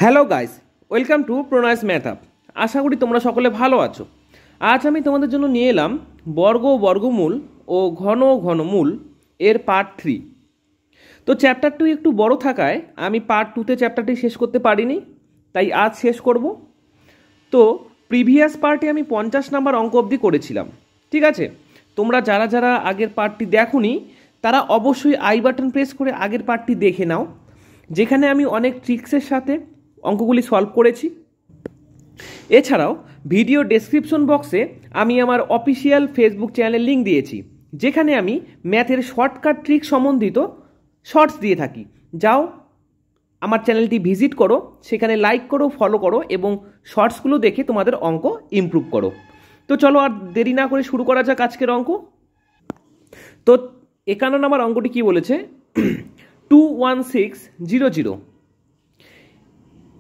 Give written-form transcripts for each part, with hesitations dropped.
Hello guys, welcome to Pranay's math up. আশা করি তোমরা সকলে ভালো আছো। আজ আমি তোমাদের জন্য নিয়ে এলাম বর্গ ও বর্গমূল ও ঘন ও ঘনমূল এর পার্ট 3। তো চ্যাপ্টার 2 একটু বড় থাকায় আমি পার্ট 2তে চ্যাপ্টারটি শেষ করতে পারিনি, তাই আজ শেষ করব। তো প্রিভিয়াস পার্টে আমি 50 নাম্বার অঙ্ক অবধি করেছিলাম, ঠিক আছে? তোমরা যারা যারা আগের পার্টটি দেখোনি তারা অবশ্যই আই বাটন প্রেস করে আগের পার্টটি দেখে নাও, যেখানে আমি অনেক ট্রিক্সের সাথে অঙ্কগুলি সলভ করেছি। এছাড়াও ভিডিও ডেসক্রিপশন বক্সে আমি আমার অফিসিয়াল ফেসবুক চ্যানেলের লিঙ্ক দিয়েছি, যেখানে আমি ম্যাথের শর্টকাট ট্রিক সম্বন্ধিত শর্টস দিয়ে থাকি। যাও আমার চ্যানেলটি ভিজিট করো, সেখানে লাইক করো, ফলো করো এবং শর্টসগুলো দেখে তোমাদের অঙ্ক ইমপ্রুভ করো। তো চলো আর দেরি না করে শুরু করা যাক আজকের অঙ্ক। তো 51 নম্বর অঙ্কটি কি বলেছে, 21600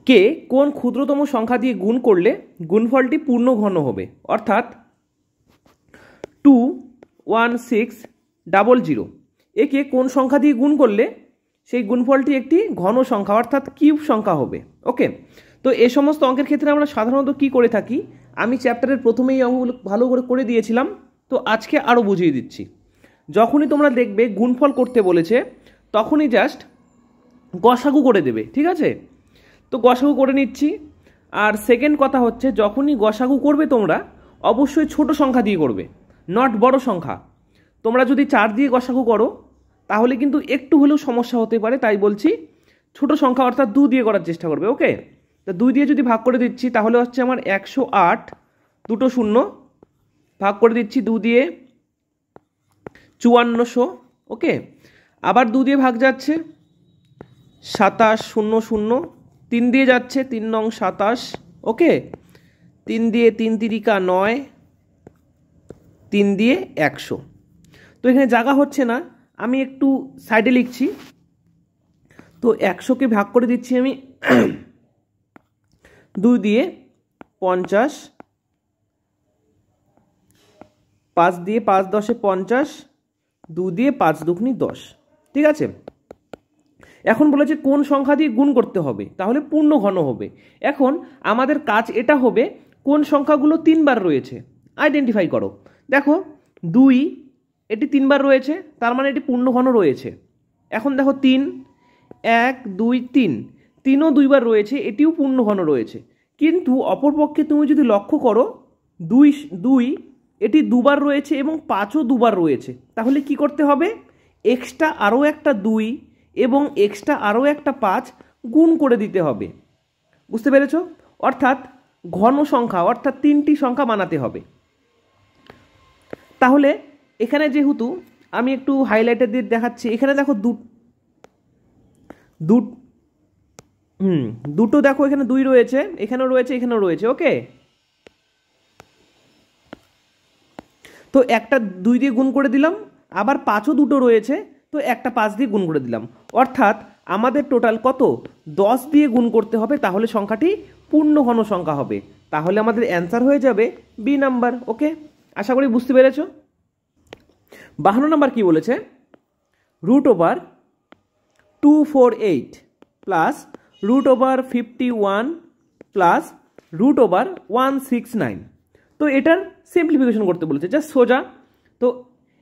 কে কোন ক্ষুদ্রতম সংখ্যা দিয়ে গুণ করলে গুণফলটি পূর্ণ ঘন হবে। অর্থাৎ 21600 একে কোন সংখ্যা দিয়ে গুণ করলে সেই গুণফলটি একটি ঘন সংখ্যা অর্থাৎ কিউব সংখ্যা হবে। ওকে, তো এই সমস্ত অঙ্কের ক্ষেত্রে আমরা সাধারণত কি করে থাকি, আমি চ্যাপ্টারের প্রথমেই অঙ্কগুলো ভালো করে দিয়েছিলাম, তো আজকে আরও বুঝিয়ে দিচ্ছি। যখনই তোমরা দেখবে গুণফল করতে বলেছে তখনই জাস্ট গসাগু করে দেবে, ঠিক আছে? তো গসাগু করে নিচ্ছি। আর সেকেন্ড কথা হচ্ছে, যখনই গসাগু করবে তোমরা অবশ্যই ছোট সংখ্যা দিয়ে করবে, নট বড় সংখ্যা। তোমরা যদি 4 দিয়ে গসাগু করো তাহলে কিন্তু একটু হলেও সমস্যা হতে পারে, তাই বলছি ছোট সংখ্যা অর্থাৎ 2 দিয়ে করার চেষ্টা করবে। ওকে, তো 2 দিয়ে যদি ভাগ করে দিচ্ছি তাহলে হচ্ছে আমার 108, দুটো শূন্য ভাগ করে দিচ্ছি 2 দিয়ে 5400। ওকে, আবার 2 দিয়ে ভাগ যাচ্ছে 2700, 3 দিয়ে যাচ্ছে 3 নং 27। ওকে, 3 দিয়ে 3 তিরিকা 9, 3 দিয়ে 100। তো এখানে জায়গা হচ্ছে না, আমি একটু সাইডে লিখছি। তো 100কে ভাগ করে দিচ্ছি আমি 2 দিয়ে 50, 5 দিয়ে 5 10 50, 2 দিয়ে 5 দুগুনি 10, ঠিক আছে? এখন বলেছে কোন সংখ্যা দিয়ে গুণ করতে হবে তাহলে পূর্ণ ঘন হবে। এখন আমাদের কাজ এটা হবে, কোন সংখ্যাগুলো 3 বার রয়েছে আইডেন্টিফাই করো। দেখো 2 এটি 3 বার রয়েছে, তার মানে এটি পূর্ণ ঘন রয়েছে। এখন দেখো 3, 1 2 3, 3ও 2 বার রয়েছে, এটিও পূর্ণ ঘন রয়েছে। কিন্তু অপরপক্ষে তুমি যদি লক্ষ্য করো 2 এটি 2 বার রয়েছে এবং 5ও 2 বার রয়েছে, তাহলে কি করতে হবে, এক্সট্রা আরও একটা 2 এবং এক্সট্রা আরও একটা 5 গুণ করে দিতে হবে। বুঝতে পেরেছ? অর্থাৎ ঘন সংখ্যা অর্থাৎ 3টি সংখ্যা বানাতে হবে। তাহলে এখানে যেহেতু আমি একটু হাইলাইটার দিয়ে দেখাচ্ছি, এখানে দেখো দুটো দেখো, এখানে 2 রয়েছে, এখানেও রয়েছে, এখানেও রয়েছে। ওকে, তো একটা 2 দিয়ে গুণ করে দিলাম, আবার 5ও দুটো রয়েছে, তো একটা 5 দিয়ে গুণ করে দিলাম। অর্থাৎ আমাদের টোটাল কত, 10 দিয়ে গুণ করতে হবে, তাহলে সংখ্যাটি পূর্ণ ঘন সংখ্যা হবে। তাহলে আমাদের অ্যান্সার হয়ে যাবে বি নাম্বার। ওকে, আশা করি বুঝতে পেরেছ। 52 নাম্বার কি বলেছে, √248 প্লাস √51 প্লাস √169। তো এটার সিম্পলিফিকেশন করতে বলেছে, জাস্ট সোজা। তো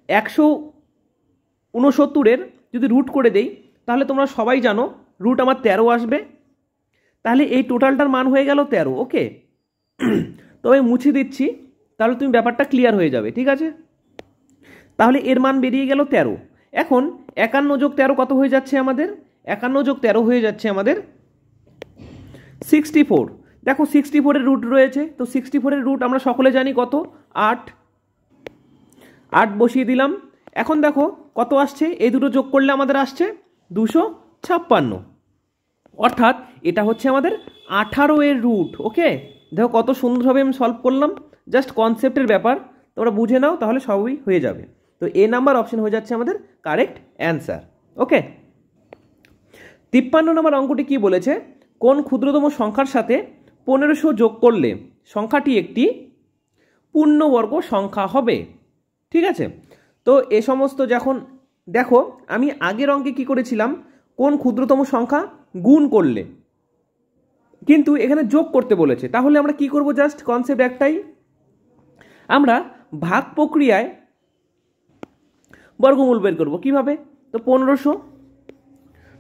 169-এর যদি রুট করে দেই তাহলে তোমরা সবাই জানো রুট আমার 13 আসবে, তাহলে এই টোটালটার মান হয়ে গেল 13। ওকে, তো আমি মুছে দিচ্ছি, তাহলে তুমি ব্যাপারটা ক্লিয়ার হয়ে যাবে, ঠিক আছে? তাহলে এর মান বেরিয়ে গেল 13। এখন 51 যোগ 13 কত হয়ে যাচ্ছে আমাদের, 51 যোগ 13 হয়ে যাচ্ছে আমাদের 64। দেখো 64-এর রুট রয়েছে, তো 64-এর রুট আমরা সকলে জানি কত, 8 বসিয়ে দিলাম। এখন দেখো কত আসছে, এই দুটো যোগ করলে আমাদের আসছে 256। অর্থাৎ এটা হচ্ছে আমাদের 18-এর রুট। ওকে, দেখো কত সুন্দরভাবে আমি সলভ করলাম, জাস্ট কনসেপ্টের ব্যাপার, তোমরা বুঝে নাও তাহলে সবই হয়ে যাবে। তো এ নাম্বার অপশন হয়ে যাচ্ছে আমাদের কারেক্ট অ্যান্সার। ওকে, 53 নম্বর অঙ্কটি কি বলেছে, কোন ক্ষুদ্রতম সংখ্যার সাথে 1500 যোগ করলে সংখ্যাটি একটি পূর্ণবর্গ সংখ্যা হবে। ঠিক আছে, তো এ সমস্ত যখন দেখো আমি আগের অঙ্কে কি করেছিলাম, কোন ক্ষুদ্রতম সংখ্যা গুণ করলে কিন্তু এখানে যোগ করতে বলেছে, তাহলে আমরা কি করব? জাস্ট কনসেপ্ট একটাই, আমরা ভাগ প্রক্রিয়ায় বর্গমূল বের করব। কিভাবে? তো 1500।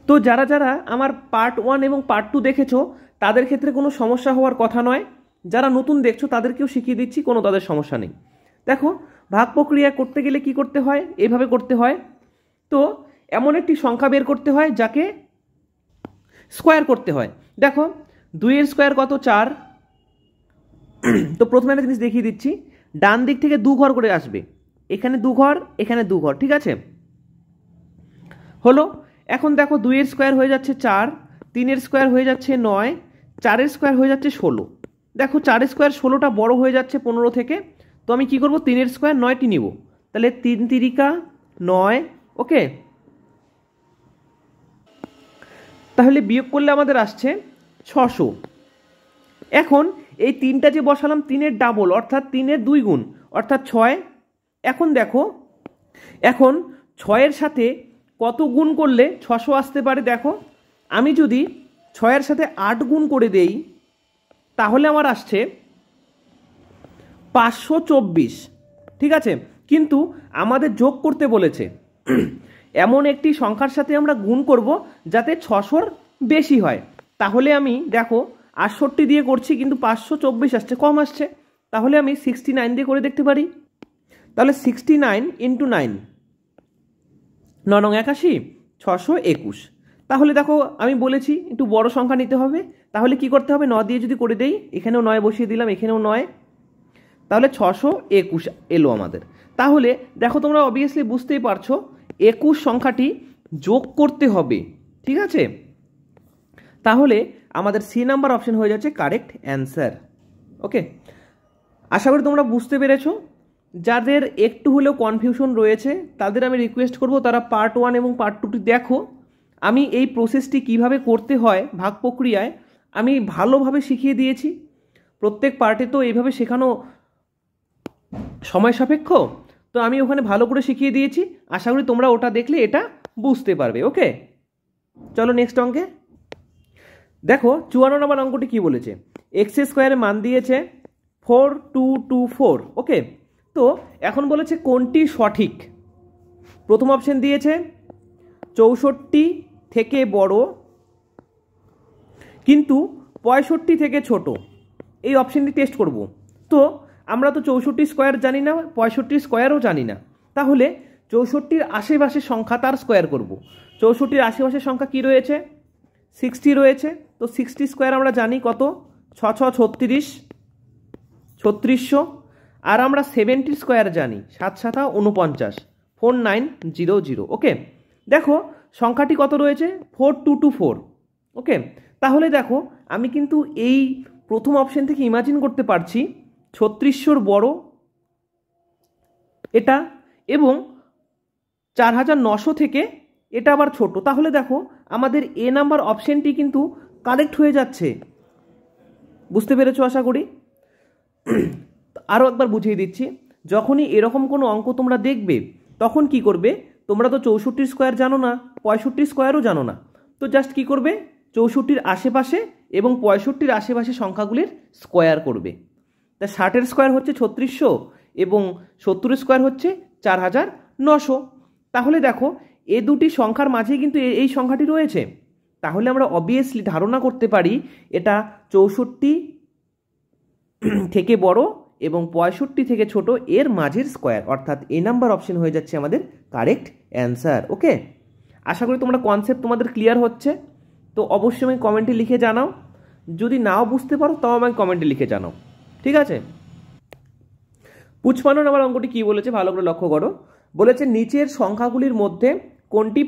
তো যারা যারা আমার পার্ট 1 এবং পার্ট 2 দেখেছো তাদের ক্ষেত্রে কোনো সমস্যা হওয়ার কথা নয়, যারা নতুন দেখছো তাদেরকেও শিখিয়ে দিচ্ছি, কোনো তাদের সমস্যা নেই। দেখো, ভাগ প্রক্রিয়া করতে গেলে কি করতে হয়? এইভাবে করতে হয়। তো এমন একটি সংখ্যা বের করতে হয় যাকে স্কোয়ার করতে হয়। দেখো, 2 এর স্কোয়ার কত? 4। তো প্রথমে একটা জিনিস দেখিয়ে দিচ্ছি, ডান দিক থেকে 2 ঘর করে আসবে, এখানে 2 ঘর, এখানে 2 ঘর, ঠিক আছে? হলো। এখন দেখো, 2 এর স্কোয়ার হয়ে যাচ্ছে 4, 3 এর স্কোয়ার হয়ে যাচ্ছে 9, 4 এর স্কোয়ার হয়ে যাচ্ছে 16। দেখো, 4 এর স্কোয়ার 16টা বড় হয়ে যাচ্ছে 15 থেকে, তো আমি কি করব? 3 এর স্কোয়ার 9টি নিব, তাহলে 3 তিরিকা 9। ওকে, তাহলে বিয়োগ করলে আমাদের আসছে 600। এখন এই 3টা যে বসালাম 3-এর ডাবল, অর্থাৎ 3-এর 2 গুণ, অর্থাৎ 6। এখন দেখো, এখন 6-এর সাথে কত গুণ করলে 600 আসতে পারে? দেখো, আমি যদি 6-এর সাথে 8 গুণ করে দেই তাহলে আমার আসছে 524, ঠিক আছে? কিন্তু আমাদের যোগ করতে বলেছে, এমন একটি সংখ্যার সাথে আমরা গুণ করব যাতে 600-র বেশি হয়। তাহলে আমি দেখো 68 দিয়ে করছি কিন্তু 524 আসছে, কম আসছে, তাহলে আমি 69 দিয়ে করে দেখতে পারি। তাহলে 69 ইন্টু 9, 9 81, 621। তাহলে দেখো, আমি বলেছি একটু বড় সংখ্যা নিতে হবে, তাহলে কি করতে হবে? 9 দিয়ে যদি করে দেই, এখানেও 9 বসিয়ে দিলাম, এখানেও 9, তাহলে 621 এলো আমাদের। তাহলে দেখো, তোমরা অবভিয়াসলি বুঝতেই পারছো 21 সংখ্যাটি যোগ করতে হবে, ঠিক আছে? তাহলে আমাদের সি নাম্বার অপশন হয়ে যাচ্ছে কারেক্ট অ্যান্সার। ওকে, আশা করি তোমরা বুঝতে পেরেছো। যাদের একটু হলেও কনফিউশন রয়েছে তাদের আমি রিকোয়েস্ট করব তারা পার্ট 1 এবং পার্ট 2টি দেখো। আমি এই প্রসেসটি কিভাবে করতে হয় ভাগ প্রক্রিয়ায় আমি ভালোভাবে শিখিয়ে দিয়েছি। প্রত্যেক পার্টে তো এইভাবে শেখানো সময় সাপেক্ষ, তো আমি ওখানে ভালো করে শিখিয়ে দিয়েছি। আশা করি তোমরা ওটা দেখলে এটা বুঝতে পারবে। ওকে, চলো নেক্সট অঙ্কে। দেখো, 54 নম্বর অঙ্কটি কি বলেছে? এক্স স্কোয়ারের মান দিয়েছে 4224। ওকে, তো এখন বলেছে কোনটি সঠিক। প্রথম অপশন দিয়েছে 64 থেকে বড় কিন্তু 65 থেকে ছোট, এই অপশনটি টেস্ট করব। তো আমরা তো 64 স্কোয়ার জানি না, 65 স্কোয়ারও জানি না, তাহলে 64-র আশেপাশের সংখ্যা তার স্কোয়ার করব। 64-র আশেপাশের সংখ্যা কি রয়েছে? 60 রয়েছে, তো 60 স্কোয়ার আমরা জানি কত? 6 6 36, 3600। আর আমরা 70 স্কোয়ার জানি 7 7 49, 4900। ওকে, দেখো সংখ্যাটি কত রয়েছে? 4224। ওকে, তাহলে দেখো আমি কিন্তু এই প্রথম অপশন থেকে ইমাজিন করতে পারছি 3600-র বড় এটা, এবং 4900 থেকে এটা আবার ছোট। তাহলে দেখো আমাদের এ নাম্বার অপশনটি কিন্তু কারেক্ট হয়ে যাচ্ছে। বুঝতে পেরেছো আশা করি। আরও একবার বুঝিয়ে দিচ্ছি, যখনই এরকম কোনো অঙ্ক তোমরা দেখবে তখন কি করবে? তোমরা তো 64 স্কোয়ার জানো না, 65 স্কোয়ারও জানো না, তো জাস্ট কি করবে? 64-র আশেপাশে এবং 65-র আশেপাশে সংখ্যাগুলির স্কোয়ার করবে। তা 60-এর স্কোয়ার হচ্ছে 3600 এবং 70-এর স্কোয়ার হচ্ছে 4900। তাহলে দেখো এ দুটি সংখ্যার মাঝে কিন্তু এই সংখ্যাটি রয়েছে, তাহলে আমরা অবভিয়াসলি ধারণা করতে পারি এটা 64 থেকে বড় এবং 65 থেকে ছোট এর মাঝের স্কোয়ার, অর্থাৎ এ নাম্বার অপশন হয়ে যাচ্ছে আমাদের কারেক্ট অ্যান্সার। ওকে, আশা করি তোমরা কনসেপ্ট তোমাদের ক্লিয়ার হচ্ছে। তো অবশ্যই আমাকে কমেন্টে লিখে জানাও, যদি নাও বুঝতে পারো তাও আমাকে কমেন্টে লিখে জানাও, ঠিক আছে? 55 নম্বর অঙ্কটি কি বলেছে ভালো করে লক্ষ্য করো। বলেছে নিচের সংখ্যাগুলির মধ্যে কোনটি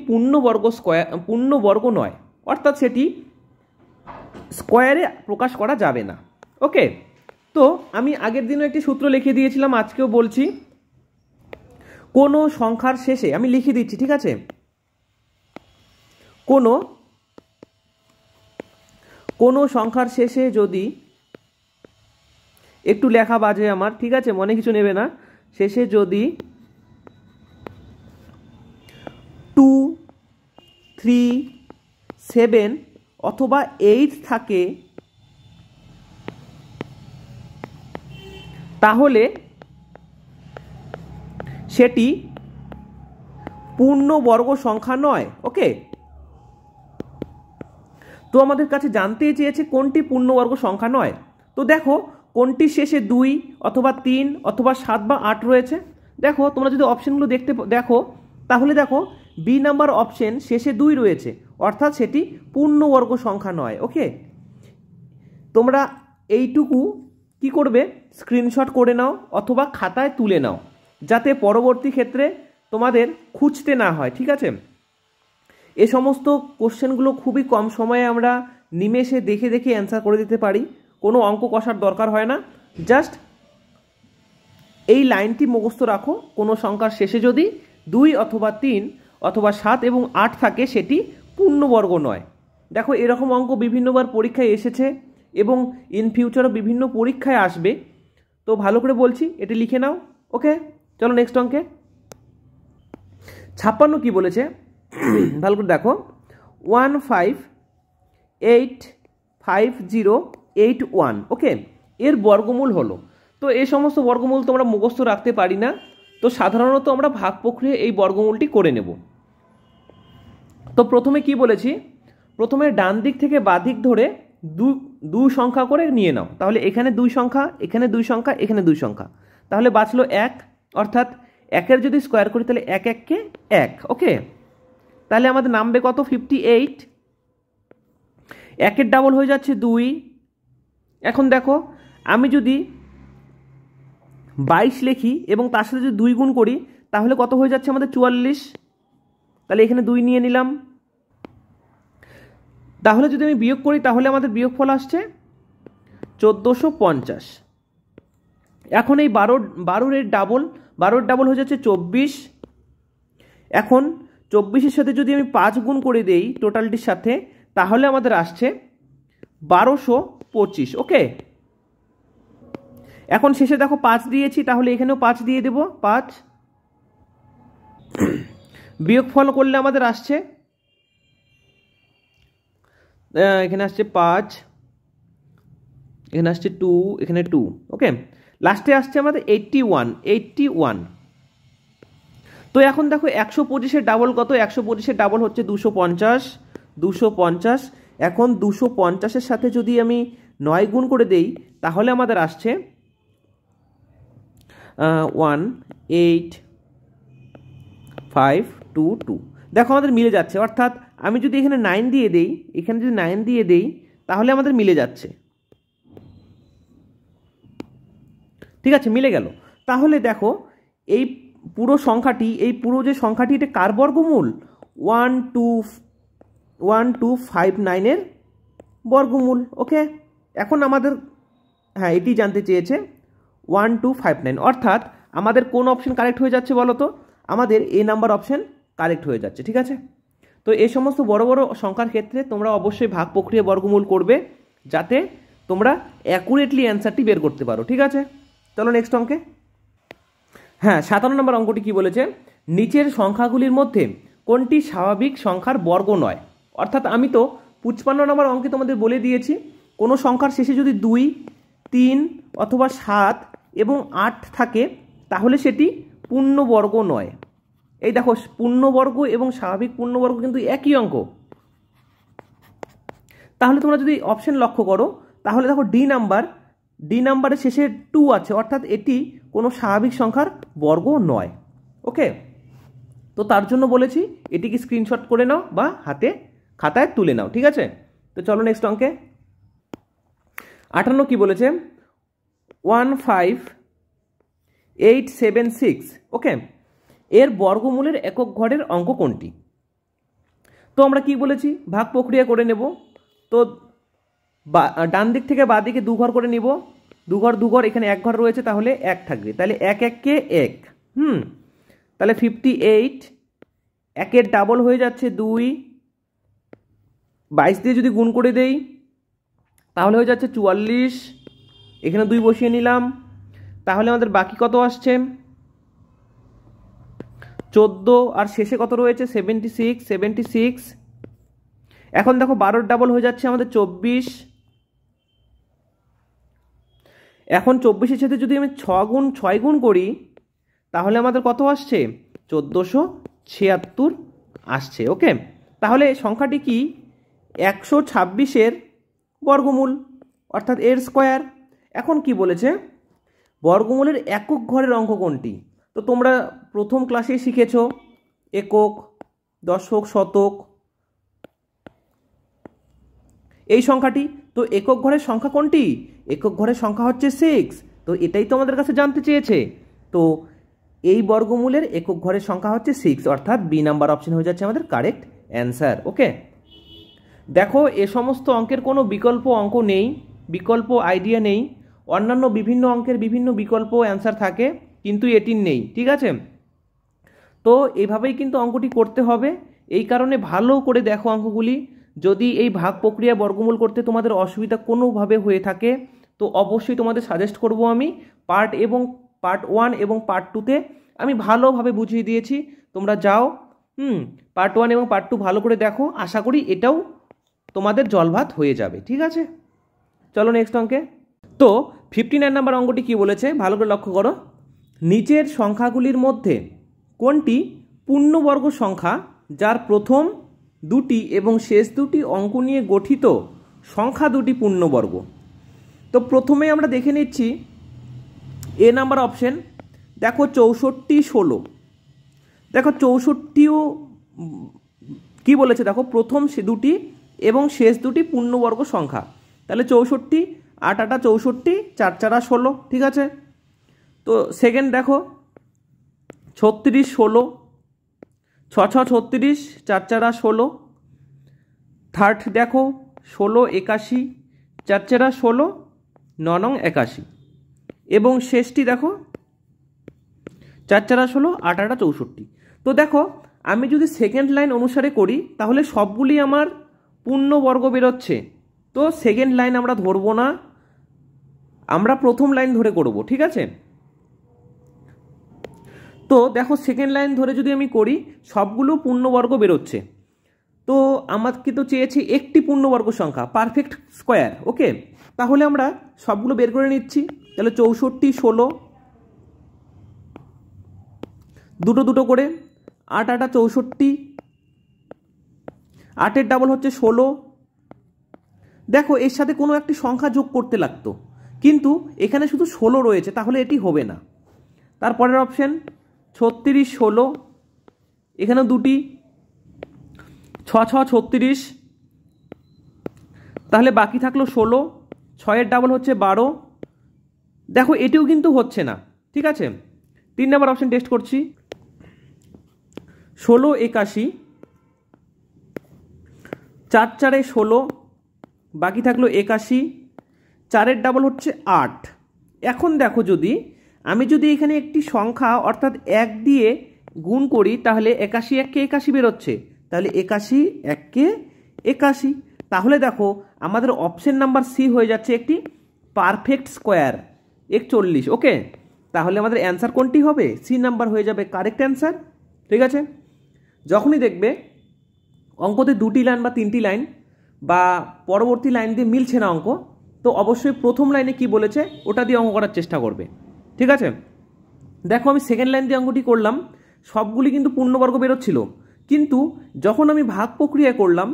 পূর্ণবর্গ নয়, অর্থাৎ সেটি স্কোয়ারে প্রকাশ করা যাবে না। ওকে, তো আমি আগের দিনও একটি সূত্র লিখে দিয়েছিলাম, আজকেও বলছি। কোনো সংখ্যার শেষে আমি লিখে দিচ্ছি, ঠিক আছে? কোনো সংখ্যার শেষে যদি একটু লেখা বাজে আমার, ঠিক আছে, মনে কিছু নেবে না, শেষে যদি 2, 3, 7 অথবা 8 থাকে তাহলে সেটি পূর্ণবর্গ সংখ্যা নয়। ওকে, তো আমাদের কাছে জানতে চেয়েছে কোনটি পূর্ণবর্গ সংখ্যা নয়। তো দেখো কোনটির শেষে 2 অথবা 3 অথবা 7 বা 8 রয়েছে। দেখো তোমরা যদি অপশনগুলো দেখো তাহলে দেখো বি নাম্বার অপশন শেষে 2 রয়েছে, অর্থাৎ সেটি পূর্ণবর্গ সংখ্যা নয়। ওকে, তোমরা এইটুকু কি করবে, স্ক্রিনশট করে নাও অথবা খাতায় তুলে নাও, যাতে পরবর্তী ক্ষেত্রে তোমাদের খুঁজতে না হয়। ঠিক আছে, এ সমস্ত কোশ্চেনগুলো খুবই কম সময়ে আমরা নিমেষে দেখে দেখে অ্যান্সার করে দিতে পারি, কোনো অঙ্ক কষার দরকার হয় না। জাস্ট এই লাইনটি মুখস্থ রাখো, কোনো সংখ্যার শেষে যদি 2 অথবা 3 অথবা 7 এবং 8 থাকে সেটি পূর্ণবর্গ নয়। দেখো এরকম অঙ্ক বিভিন্নবার পরীক্ষায় এসেছে এবং ইন ফিউচারও বিভিন্ন পরীক্ষায় আসবে, তো ভালো করে বলছি এটি লিখে নাও। ওকে, চলো নেক্সট অঙ্কে। 56 কি বলেছে ভালো করে দেখো, 15850881। ওকে, এর বর্গমূল হলো, তো এই সমস্ত বর্গমূল তোমরা মুখস্থ রাখতে পারি না, তো সাধারণত আমরা ভাগ প্রক্রিয়া এই বর্গমূলটি করে নেব। তো প্রথমে কি বলেছি, প্রথমে ডান দিক থেকে বাঁ দিক ধরে দুই সংখ্যা করে নিয়ে নাও। তাহলে এখানে 2 সংখ্যা, এখানে 2 সংখ্যা, এখানে 2 সংখ্যা, তাহলে বাঁচলো 1, অর্থাৎ 1-এর যদি স্কোয়ার করি তাহলে 1 1-কে 1। ওকে, তাহলে আমাদের নামবে কত, 58। 1-এর ডাবল হয়ে যাচ্ছে 2। এখন দেখো আমি যদি 22 লিখি এবং তার সাথে যদি 2 গুণ করি তাহলে কত হয়ে যাচ্ছে আমাদের 44। তাহলে এখানে 2 নিয়ে নিলাম। তাহলে যদি আমি বিয়োগ করি তাহলে আমাদের বিয়োগফল আসছে 1450। এখন এই 12-এর ডাবল হয়ে যাচ্ছে 24। এখন 24-এর সাথে যদি আমি 5 গুণ করে দেই টোটালটির সাথে তাহলে আমাদের আসছে 1225। ওকে, এখন শেষে দেখো 5 দিয়েছি, তাহলে এখানেও 5 দিয়ে দেব, 5। বিয়োগফল করলে আমাদের আসছে, এখানে আসছে 5, এখানে আসছে 2, এখানে 2। ওকে, লাস্টে আসছে আমাদের 81। তো এখন দেখো 125-এর ডাবল কত, 125-এর ডাবল হচ্ছে 250। এখন 250-এর সাথে যদি আমি 9 গুণ করে দেই তাহলে আমাদের আসছে 18522। দেখো আমাদের মিলে যাচ্ছে, অর্থাৎ আমি যদি এখানে 9 দিয়ে দেই, এখানে যদি 9 দিয়ে দেই তাহলে আমাদের মিলে যাচ্ছে। ঠিক আছে, মিলে গেল। তাহলে দেখো এই পুরো সংখ্যাটি, এই পুরো যে সংখ্যাটি, এটা কার বর্গমূল, 1259-এর বর্গমূল। ওকে, এখন আমাদের হ্যাঁ এটি জানতে চেয়েছে 1259, অর্থাৎ আমাদের কোন অপশন কারেক্ট হয়ে যাচ্ছে বলো তো, আমাদের এ নাম্বার অপশন কারেক্ট হয়ে যাচ্ছে। ঠিক আছে, তো এই সমস্ত বড় বড় সংখ্যার ক্ষেত্রে তোমরা অবশ্যই ভাগ প্রক্রিয়া বর্গমূল করবে, যাতে তোমরা অ্যাকুরেটলি অ্যান্সারটি বের করতে পারো। ঠিক আছে, চলো নেক্সট অঙ্কে। হ্যাঁ, 57 নম্বর অঙ্কটি কি বলেছে, নিচের সংখ্যাগুলির মধ্যে কোনটি স্বাভাবিক সংখ্যার বর্গ নয়। অর্থাৎ আমি তো 55 নম্বর অঙ্কে তোমাদের বলে দিয়েছি, কোনো সংখ্যার শেষে যদি 2, 3 অথবা 7 এবং 8 থাকে তাহলে সেটি পূর্ণবর্গ নয়। এই দেখো পূর্ণবর্গ এবং স্বাভাবিক পূর্ণবর্গ কিন্তু একই অঙ্ক। তাহলে তোমরা যদি অপশন লক্ষ্য করো তাহলে দেখো ডি নাম্বারের শেষে 2 আছে, অর্থাৎ এটি কোনো স্বাভাবিক সংখ্যার বর্গ নয়। ওকে, তো তার জন্য বলেছি এটিকে স্ক্রিনশট করে নাও বা খাতায় তুলে নাও। ঠিক আছে, তো চলো নেক্সট অঙ্কে। 58 কি বলেছে, 15876। ওকে, এর বর্গমূলের একক ঘরের অঙ্ক কোনটি। তো আমরা কি বলেছি, ভাগ প্রক্রিয়া করে নেব। তো ডান দিক থেকে বাঁ দিকে 2 ঘর করে নিব, 2 ঘর, এখানে 1 ঘর রয়েছে তাহলে 1 থাকবে, তাহলে 1 1-কে 1। তাহলে 58, 1-এর ডাবল হয়ে যাচ্ছে 2, 22 দিয়ে যদি গুণ করে দেই তাহলে হয়ে যাচ্ছে 44, এখানে 2 বসিয়ে নিলাম, তাহলে আমাদের বাকি কত আসছে 14, আর শেষে কত রয়েছে 76। এখন দেখো 12-এর ডাবল হয়ে যাচ্ছে আমাদের 24, এখন 24-এর সাথে যদি আমি 6 গুণ করি তাহলে আমাদের কত আসছে? 1476 আসছে। ওকে, তাহলে সংখ্যাটি কি? 126-এর বর্গমূল, অর্থাৎ এর স্কোয়ার। এখন কি বলেছে? বর্গমূলের একক ঘরের অঙ্ক কোনটি? তো তোমরা প্রথম ক্লাসে শিখেছ একক, দশক, শতক, এই সংখ্যাটি। তো একক ঘরের সংখ্যা কোনটি? একক ঘরের সংখ্যা হচ্ছে 6। তো এটাই তো আমাদের কাছে জানতে চেয়েছে। তো এই বর্গমূলের একক ঘরের সংখ্যা হচ্ছে 6, অর্থাৎ বি নাম্বার অপশন হয়ে যাচ্ছে আমাদের কারেক্ট অ্যান্সার। ওকে, দেখো এ সমস্ত অঙ্কের কোনো বিকল্প অঙ্ক নেই, বিকল্প আইডিয়া নেই। অন্যান্য বিভিন্ন অঙ্কের বিভিন্ন বিকল্প অ্যান্সার থাকে, কিন্তু এটির নেই। ঠিক আছে, তো এইভাবেই কিন্তু অঙ্কটি করতে হবে। এই কারণে ভালো করে দেখো অঙ্কগুলি। যদি এই ভাগ প্রক্রিয়া বর্গমূল করতে তোমাদের অসুবিধা কোনোভাবে হয়ে থাকে তো অবশ্যই তোমাদের সাজেস্ট করব আমি পার্ট 1 এবং পার্ট 2তে আমি ভালোভাবে বুঝিয়ে দিয়েছি। তোমরা যাও পার্ট 1 এবং পার্ট 2 ভালো করে দেখো, আশা করি এটাও তোমাদের জলভাত হয়ে যাবে। ঠিক আছে, চলো নেক্সট অঙ্কে। তো 59 নাম্বার অঙ্কটি কি বলেছে ভালো করে লক্ষ্য করো। নিচের সংখ্যাগুলির মধ্যে কোনটি পূর্ণবর্গ সংখ্যা যার প্রথম দুটি এবং শেষ দুটি অঙ্ক নিয়ে গঠিত সংখ্যা দুটি পূর্ণবর্গ? তো প্রথমে আমরা দেখে নিচ্ছি এ নাম্বার অপশন। দেখো 64, 16। দেখো 64ও কি বলেছে, দেখো প্রথম দুটি এবং শেষ দুটি পূর্ণবর্গ সংখ্যা। তাহলে 64, 8 8 64, 4 4 16। ঠিক আছে, তো সেকেন্ড দেখো 36, 16, 6 6 36, 4 4 16। থার্ড দেখো 16, 81, 4 4 16, 9 9 81। এবং শেষটি দেখো 4 4 16, 8 8 64। তো দেখো আমি যদি সেকেন্ড লাইন অনুসারে করি তাহলে সবগুলি আমার পূর্ণবর্গ বেরোচ্ছে। তো সেকেন্ড লাইন আমরা ধরবো না, আমরা প্রথম লাইন ধরে করব। ঠিক আছে, তো দেখো সেকেন্ড লাইন ধরে যদি আমি করি সবগুলো পূর্ণবর্গ বেরোচ্ছে। তো আমাকে তো চেয়েছি একটি পূর্ণবর্গ সংখ্যা, পারফেক্ট স্কোয়ার। ওকে, তাহলে আমরা সবগুলো বের করে নিচ্ছি। তাহলে 64, 16, দুটো দুটো করে 8 8 64, 8-এর ডাবল হচ্ছে 16। দেখো এর সাথে কোনো একটি সংখ্যা যোগ করতে লাগতো, কিন্তু এখানে শুধু 16 রয়েছে, তাহলে এটি হবে না। তারপরের অপশন 36, 16, এখানেও দুটি 6 6 36, তাহলে বাকি থাকলো 16, 6-এর ডাবল হচ্ছে 12। দেখো এটিও কিন্তু হচ্ছে না। ঠিক আছে, 3 নম্বর অপশন টেস্ট করছি। 16, 81, 4 4 16, বাকি থাকলো 81, 4-এর ডাবল হচ্ছে 8। এখন দেখো আমি যদি এখানে একটি সংখ্যা অর্থাৎ 1 দিয়ে গুণ করি তাহলে 81 1 কে 81 বেরোচ্ছে, তাহলে 81 1 কে 81। তাহলে দেখো আমাদের অপশন নাম্বার সি হয়ে যাচ্ছে একটি পারফেক্ট স্কোয়ার 41। ওকে, তাহলে আমাদের অ্যান্সার কোনটি হবে? সি নাম্বার হয়ে যাবে কারেক্ট অ্যান্সার। ঠিক আছে, যখনই দেখবে অঙ্কতে 2টি লাইন বা 3টি লাইন বা পরবর্তী লাইন দিয়ে মিলছে না অঙ্ক, তো অবশ্যই প্রথম লাইনে কি বলেছে ওটা দিয়ে অঙ্ক করার চেষ্টা করবে। ঠিক আছে, দেখো আমি সেকেন্ড লাইন দিয়ে অঙ্কটি করলাম, সবগুলি কিন্তু পূর্ণবর্গ বেরোচ্ছিল, কিন্তু যখন আমি ভাগ প্রক্রিয়া করলাম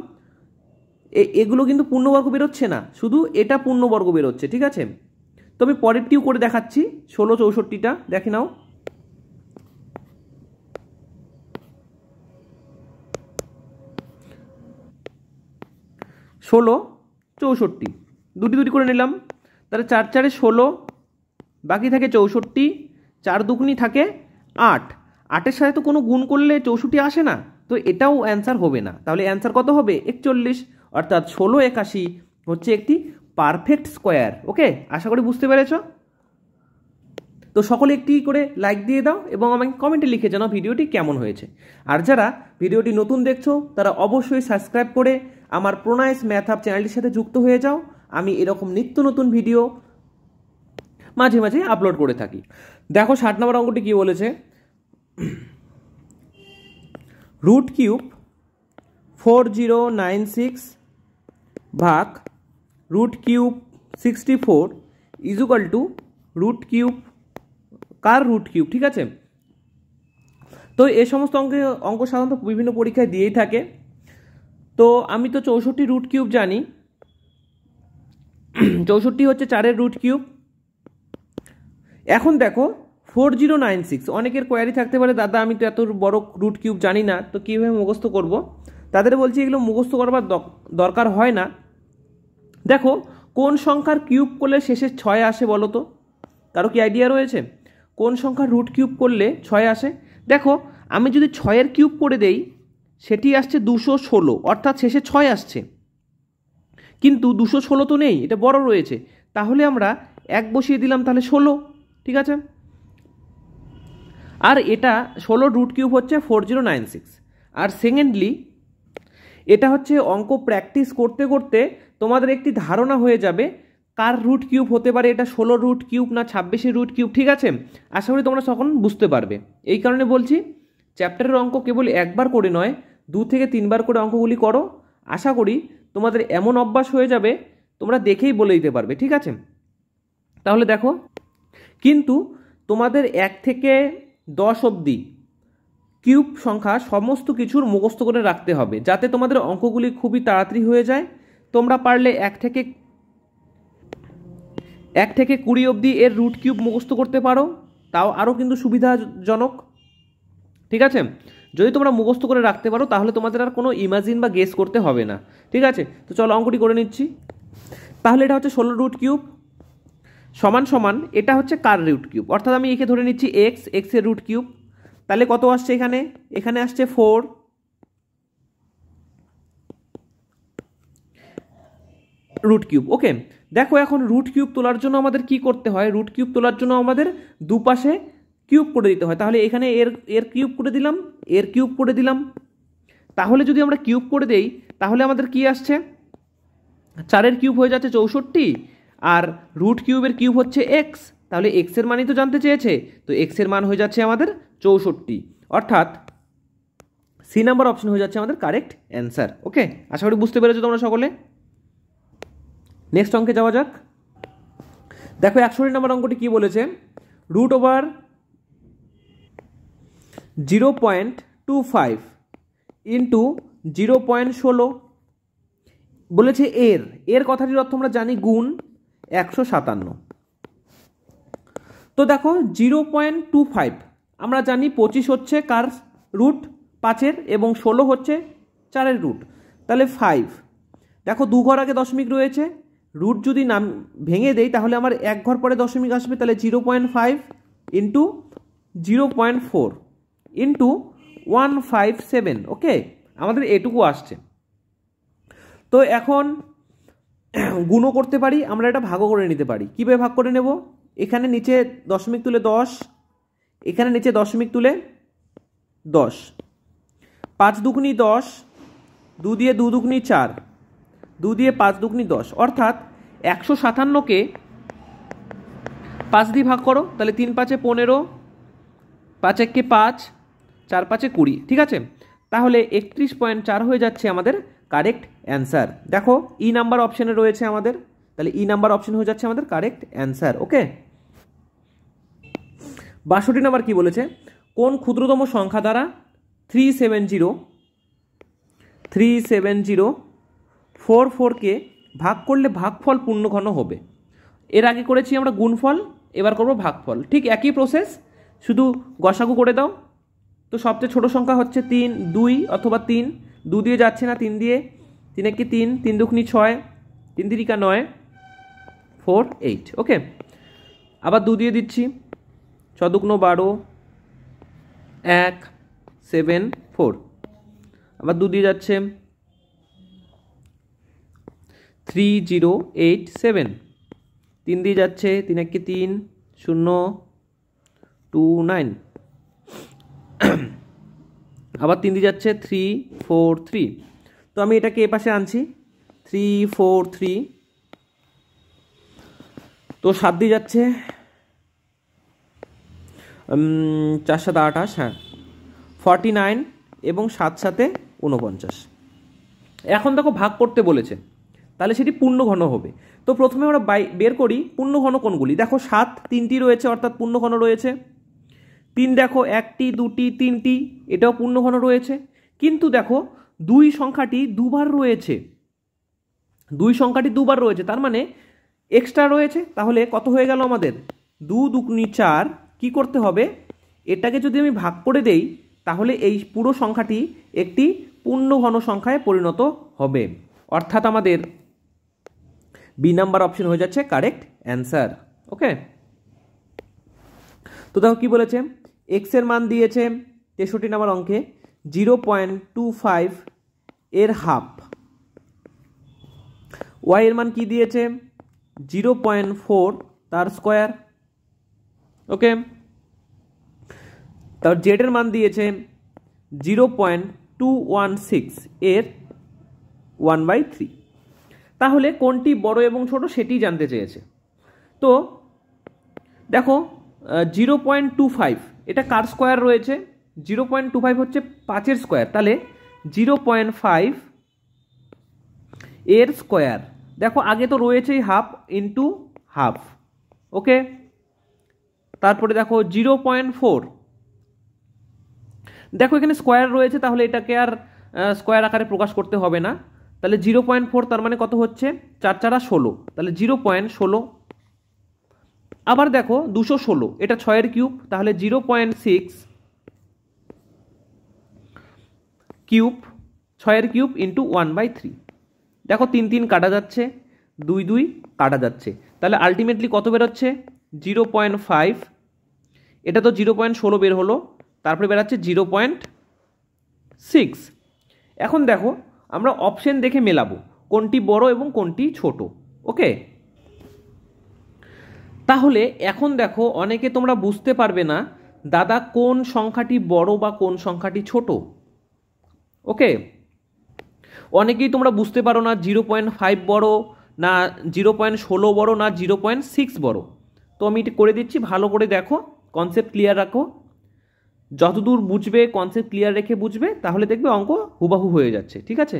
এগুলো কিন্তু পূর্ণবর্গ বেরোচ্ছে না, শুধু এটা পূর্ণবর্গ বেরোচ্ছে। ঠিক আছে, তো আমি পরেরটিও করে দেখাচ্ছি। 16 64টা দেখে নাও। 16 64 দুটি দুটি করে নিলাম, তাহলে 4 4 16, বাকি থাকে 64, 4 দুগুনি থাকে 8। 8-এর সাথে তো কোনো গুণ করলে 64 আসে না, তো এটাও অ্যান্সার হবে না। তাহলে অ্যান্সার কত হবে? 41, অর্থাৎ 16 81 হচ্ছে একটি পারফেক্ট স্কোয়ার। ওকে, আশা করি বুঝতে পেরেছ। তো সকলে একটি করে লাইক দিয়ে দাও এবং আমাকে কমেন্টে লিখে জানাও ভিডিওটি কেমন হয়েছে। আর যারা ভিডিওটি নতুন দেখছো তারা অবশ্যই সাবস্ক্রাইব করে আমার প্রোনাইস ম্যাথ হাব চ্যানেলটির সাথে যুক্ত হয়ে যাও। আমি এরকম নিত্য নতুন ভিডিও মাঝে মাঝে আপলোড করে থাকি। দেখো 60 নম্বর অঙ্কটি কি বলেছে। √³ 4096 ভাগ √³ 64 = রুট কিউব, কার রুট কিউব, ঠিক আছে। তো এই সমস্ত অঙ্ক সাধারণত বিভিন্ন পরীক্ষায় দিয়েই থাকে। তো আমি তো 64 রুট কিউব জানি, 64 হচ্ছে 4-এর রুট কিউব। এখন দেখো 4096, অনেকের কোয়ারি থাকতে পারে দাদা আমি তো এত বড় রুট কিউব জানি না, তো কীভাবে মুখস্থ করব। তাদের বলছি এগুলো মুখস্থ করবার দরকার হয় না। দেখো কোন সংখ্যার কিউব করলে শেষে 6 আসে বলো তো, কারো কি আইডিয়া রয়েছে? কোন সংখ্যার রুট কিউব করলে 6 আসে? দেখো আমি যদি 6-এর কিউব করে দেই সেটি আসছে 216, অর্থাৎ শেষে 6 আসছে, কিন্তু 216 তো নেই, এটা বড় রয়েছে, তাহলে আমরা 1 বসিয়ে দিলাম, তাহলে 16, ঠিক আছে। আর এটা 16 রুট কিউব হচ্ছে 4096। আর সেকেন্ডলি এটা হচ্ছে অঙ্ক প্র্যাকটিস করতে করতে তোমাদের একটি ধারণা হয়ে যাবে কার রুট কিউব হতে পারে, এটা 16 রুট কিউব না 26 রুট কিউব, ঠিক আছে। আশা করি তোমরা তখন বুঝতে পারবে। এই কারণে বলছি চ্যাপ্টারের অঙ্ক কেবল একবার করে নয়, 2 থেকে 3 বার করে অঙ্কগুলি করো। আশা করি তোমাদের এমন অভ্যাস হয়ে যাবে তোমরা দেখেই বলে দিতে পারবে, ঠিক আছে। তাহলে দেখো, কিন্তু তোমাদের 1 থেকে 10 অবধি কিউব সংখ্যা সমস্ত কিছুর মুখস্থ করে রাখতে হবে, যাতে তোমাদের অঙ্কগুলি খুবই তাড়াতাড়ি হয়ে যায়। তোমরা পারলে 1 থেকে 20 অবধি এর রুট কিউব মুখস্থ করতে পারো, তাও আরও কিন্তু সুবিধাজনক, ঠিক আছে। যদি তোমরা মুখস্থ করে রাখতে পারো তাহলে তোমাদের আর কোনো ইমাজিন বা গেস করতে হবে না, ঠিক আছে। তো চলো অঙ্কটি করে নিচ্ছি। তাহলে এটা হচ্ছে 16 রুট কিউব সমান সমান এটা হচ্ছে কার রুট কিউব, অর্থাৎ আমি একে ধরে নিচ্ছি এক্স এর রুট কিউব। তাহলে কত আসছে এখানে? এখানে আসছে 4 রুট কিউব, ওকে। দেখো এখন রুট কিউব তোলার জন্য আমাদের কি করতে হয়? রুট কিউব তোলার জন্য আমাদের দুপাশে কিউব করে দিতে হয়। তাহলে এখানে এর কিউব করে দিলাম, এর কিউব করে দিলাম। তাহলে যদি আমরা কিউব করে দেই তাহলে আমাদের কি আসছে? 4-এর কিউব হয়ে যাচ্ছে 64, আর রুট কিউবের কিউব হচ্ছে এক্স, তাহলে এক্স এর মানই তো জানতে চেয়েছে, তো এক্স এর মান হয়ে যাচ্ছে আমাদের 64, অর্থাৎ সি নাম্বার অপশন হয়ে যাচ্ছে আমাদের কারেক্ট অ্যান্সার, ওকে। আশা করি বুঝতে পেরেছো তোমরা সকলে। নেক্সট অঙ্কে যাওয়া যাক। দেখো 61 নম্বর অঙ্কটি কি বলেছে? রুট ওভার 0.25 ইন্টু 0.16 বলেছে এর কথাটির অর্থ আমরা জানি গুণ 157। তো দেখো 0.25 আমরা জানি 25 হচ্ছে কার রুট? 5-এর, এবং 16 হচ্ছে 4-এর রুট, তাহলে 5। দেখো 2 ঘর আগে দশমিক রয়েছে, রুট যদি নাম ভেঙে দেই তাহলে আমার 1 ঘর পরে দশমিক আসবে, তাহলে 0.5 ইন্টু 0.4 ইন্টু 157, ওকে। আমাদের এটুকু আসছে। তো এখন গুণও করতে পারি, আমরা এটা ভাগও করে নিতে পারি। কীভাবে ভাগ করে নেব? এখানে নিচে দশমিক তুলে 10, এখানে নিচে দশমিক তুলে 10, 5 দুগুনি 10, 2 দিয়ে 2 দুগুনি 4, 2 দিয়ে 5 দুগুনি 10, অর্থাৎ 157কে 5 দিয়ে ভাগ করো, তাহলে 3 5 15, 5 1 5, 4 5 20, ঠিক আছে। তাহলে 31.4 হয়ে যাচ্ছে আমাদের কারেক্ট অ্যান্সার। দেখো ই নাম্বার অপশানে রয়েছে আমাদের, তাহলে ই নাম্বার অপশন হয়ে যাচ্ছে আমাদের কারেক্ট অ্যান্সার, ওকে। 62 নাম্বার কি বলেছে? কোন ক্ষুদ্রতম সংখ্যা দ্বারা 37044কে ভাগ করলে ভাগফল পূর্ণঘন হবে? এর আগে করেছি আমরা গুণফল, এবার করব ভাগফল। ঠিক একই প্রসেস, শুধু গসাগু করে দাও। তো সবচেয়ে ছোট সংখ্যা হচ্ছে 3, 2 অথবা 3, 2 দিয়ে যাচ্ছে না, 3 দিয়ে, 3 1 3, 3 দুগুনি 6, 3 3 9, 4 8, ওকে। আবার 2 দিয়ে দিচ্ছি, 6 2 12, 1 7 4, আবার 2 দিয়ে যাচ্ছে 3 0 8 7, 3 দিয়ে যাচ্ছে 3 1 3 0 2 9, আবার 3 দিয়ে যাচ্ছে 3 4 3। তো আমি এটাকে এ পাশে আনছি, 3 4 3, তো 7 দিয়ে যাচ্ছে 4 7 28, হ্যাঁ 49, এবং 7 7 49। এখন দেখো ভাগ করতে বলেছে, তাহলে সেটি পূর্ণঘন হবে। তো প্রথমে আমরা বের করি পূর্ণঘন কোনগুলি। দেখো 7 3টি রয়েছে, অর্থাৎ পূর্ণঘন রয়েছে। 3 দেখো 1টি 2টি 3টি, এটাও পূর্ণঘন রয়েছে। কিন্তু দেখো 2 সংখ্যাটি দুবার রয়েছে, 2 সংখ্যাটি দুবার রয়েছে, তার মানে এক্সট্রা রয়েছে। তাহলে কত হয়ে গেল আমাদের? 2 2 4। কি করতে হবে? এটাকে যদি আমি ভাগ করে দেই তাহলে এই পুরো সংখ্যাটি একটি পূর্ণঘন সংখ্যায় পরিণত হবে। অর্থাৎ আমাদের বি নাম্বার অপশন হয়ে যাচ্ছে কারেক্ট অ্যান্সার। ওকে, তো দেখো কি বলেছে, এক্স এর মান দিয়েছে 63 নম্বর অঙ্কে 0.25 এর হাফ, ওয়াই এর মান কি দিয়েছে 0.4 তার স্কোয়ার। ওকে, তারপর জেড এর মান দিয়েছে 0.216 এর 1/3। তাহলে কোনটি বড় এবং ছোট সেটি জানতে চেয়েছে। তো দেখো 0.25 এটা কার স্কোয়ার রয়েছে? 0.25 হচ্ছে 5 এর স্কোয়ার, তাহলে 0.5 এর স্কোয়ার। দেখো আগে তো রয়েছেই হাফ ইন্টু হাফ। ওকে, তারপরে দেখো 0.4, দেখো এখানে স্কোয়ার রয়েছে, তাহলে এটাকে আর স্কোয়ার আকারে প্রকাশ করতে হবে না। তাহলে 0.4 তার মানে কত হচ্ছে? 4 4 16, তাহলে 0.16। আবার দেখো 216 এটা 6 এর কিউব, তাহলে 0.6 কিউব, 6 এর কিউব ইন্টু 1/3। দেখো 3 3 কাটা যাচ্ছে, 2 2 কাটা যাচ্ছে, তাহলে আলটিমেটলি কত বেরোচ্ছে? 0.5। এটা তো 0.16 বের হলো, তারপরে বেরাচ্ছে 0.6। এখন দেখো আমরা অপশন দেখে মেলাবো কোনটি বড় এবং কোনটি ছোট। ওকে, তাহলে এখন দেখো অনেকে তোমরা বুঝতে পারবে না দাদা কোন সংখ্যাটি বড় বা কোন সংখ্যাটি ছোট। ওকে, অনেকেই তোমরা বুঝতে পারো না 0.5 বড় না 0.16 বড় না 0.6 বড়। তো আমি এটা করে দিচ্ছি, ভালো করে দেখো, কনসেপ্ট ক্লিয়ার রাখো। যতদূর বুঝবে কনসেপ্ট ক্লিয়ার রেখে বুঝবে, তাহলে দেখবে অঙ্ক হুবাহু হয়ে যাচ্ছে। ঠিক আছে,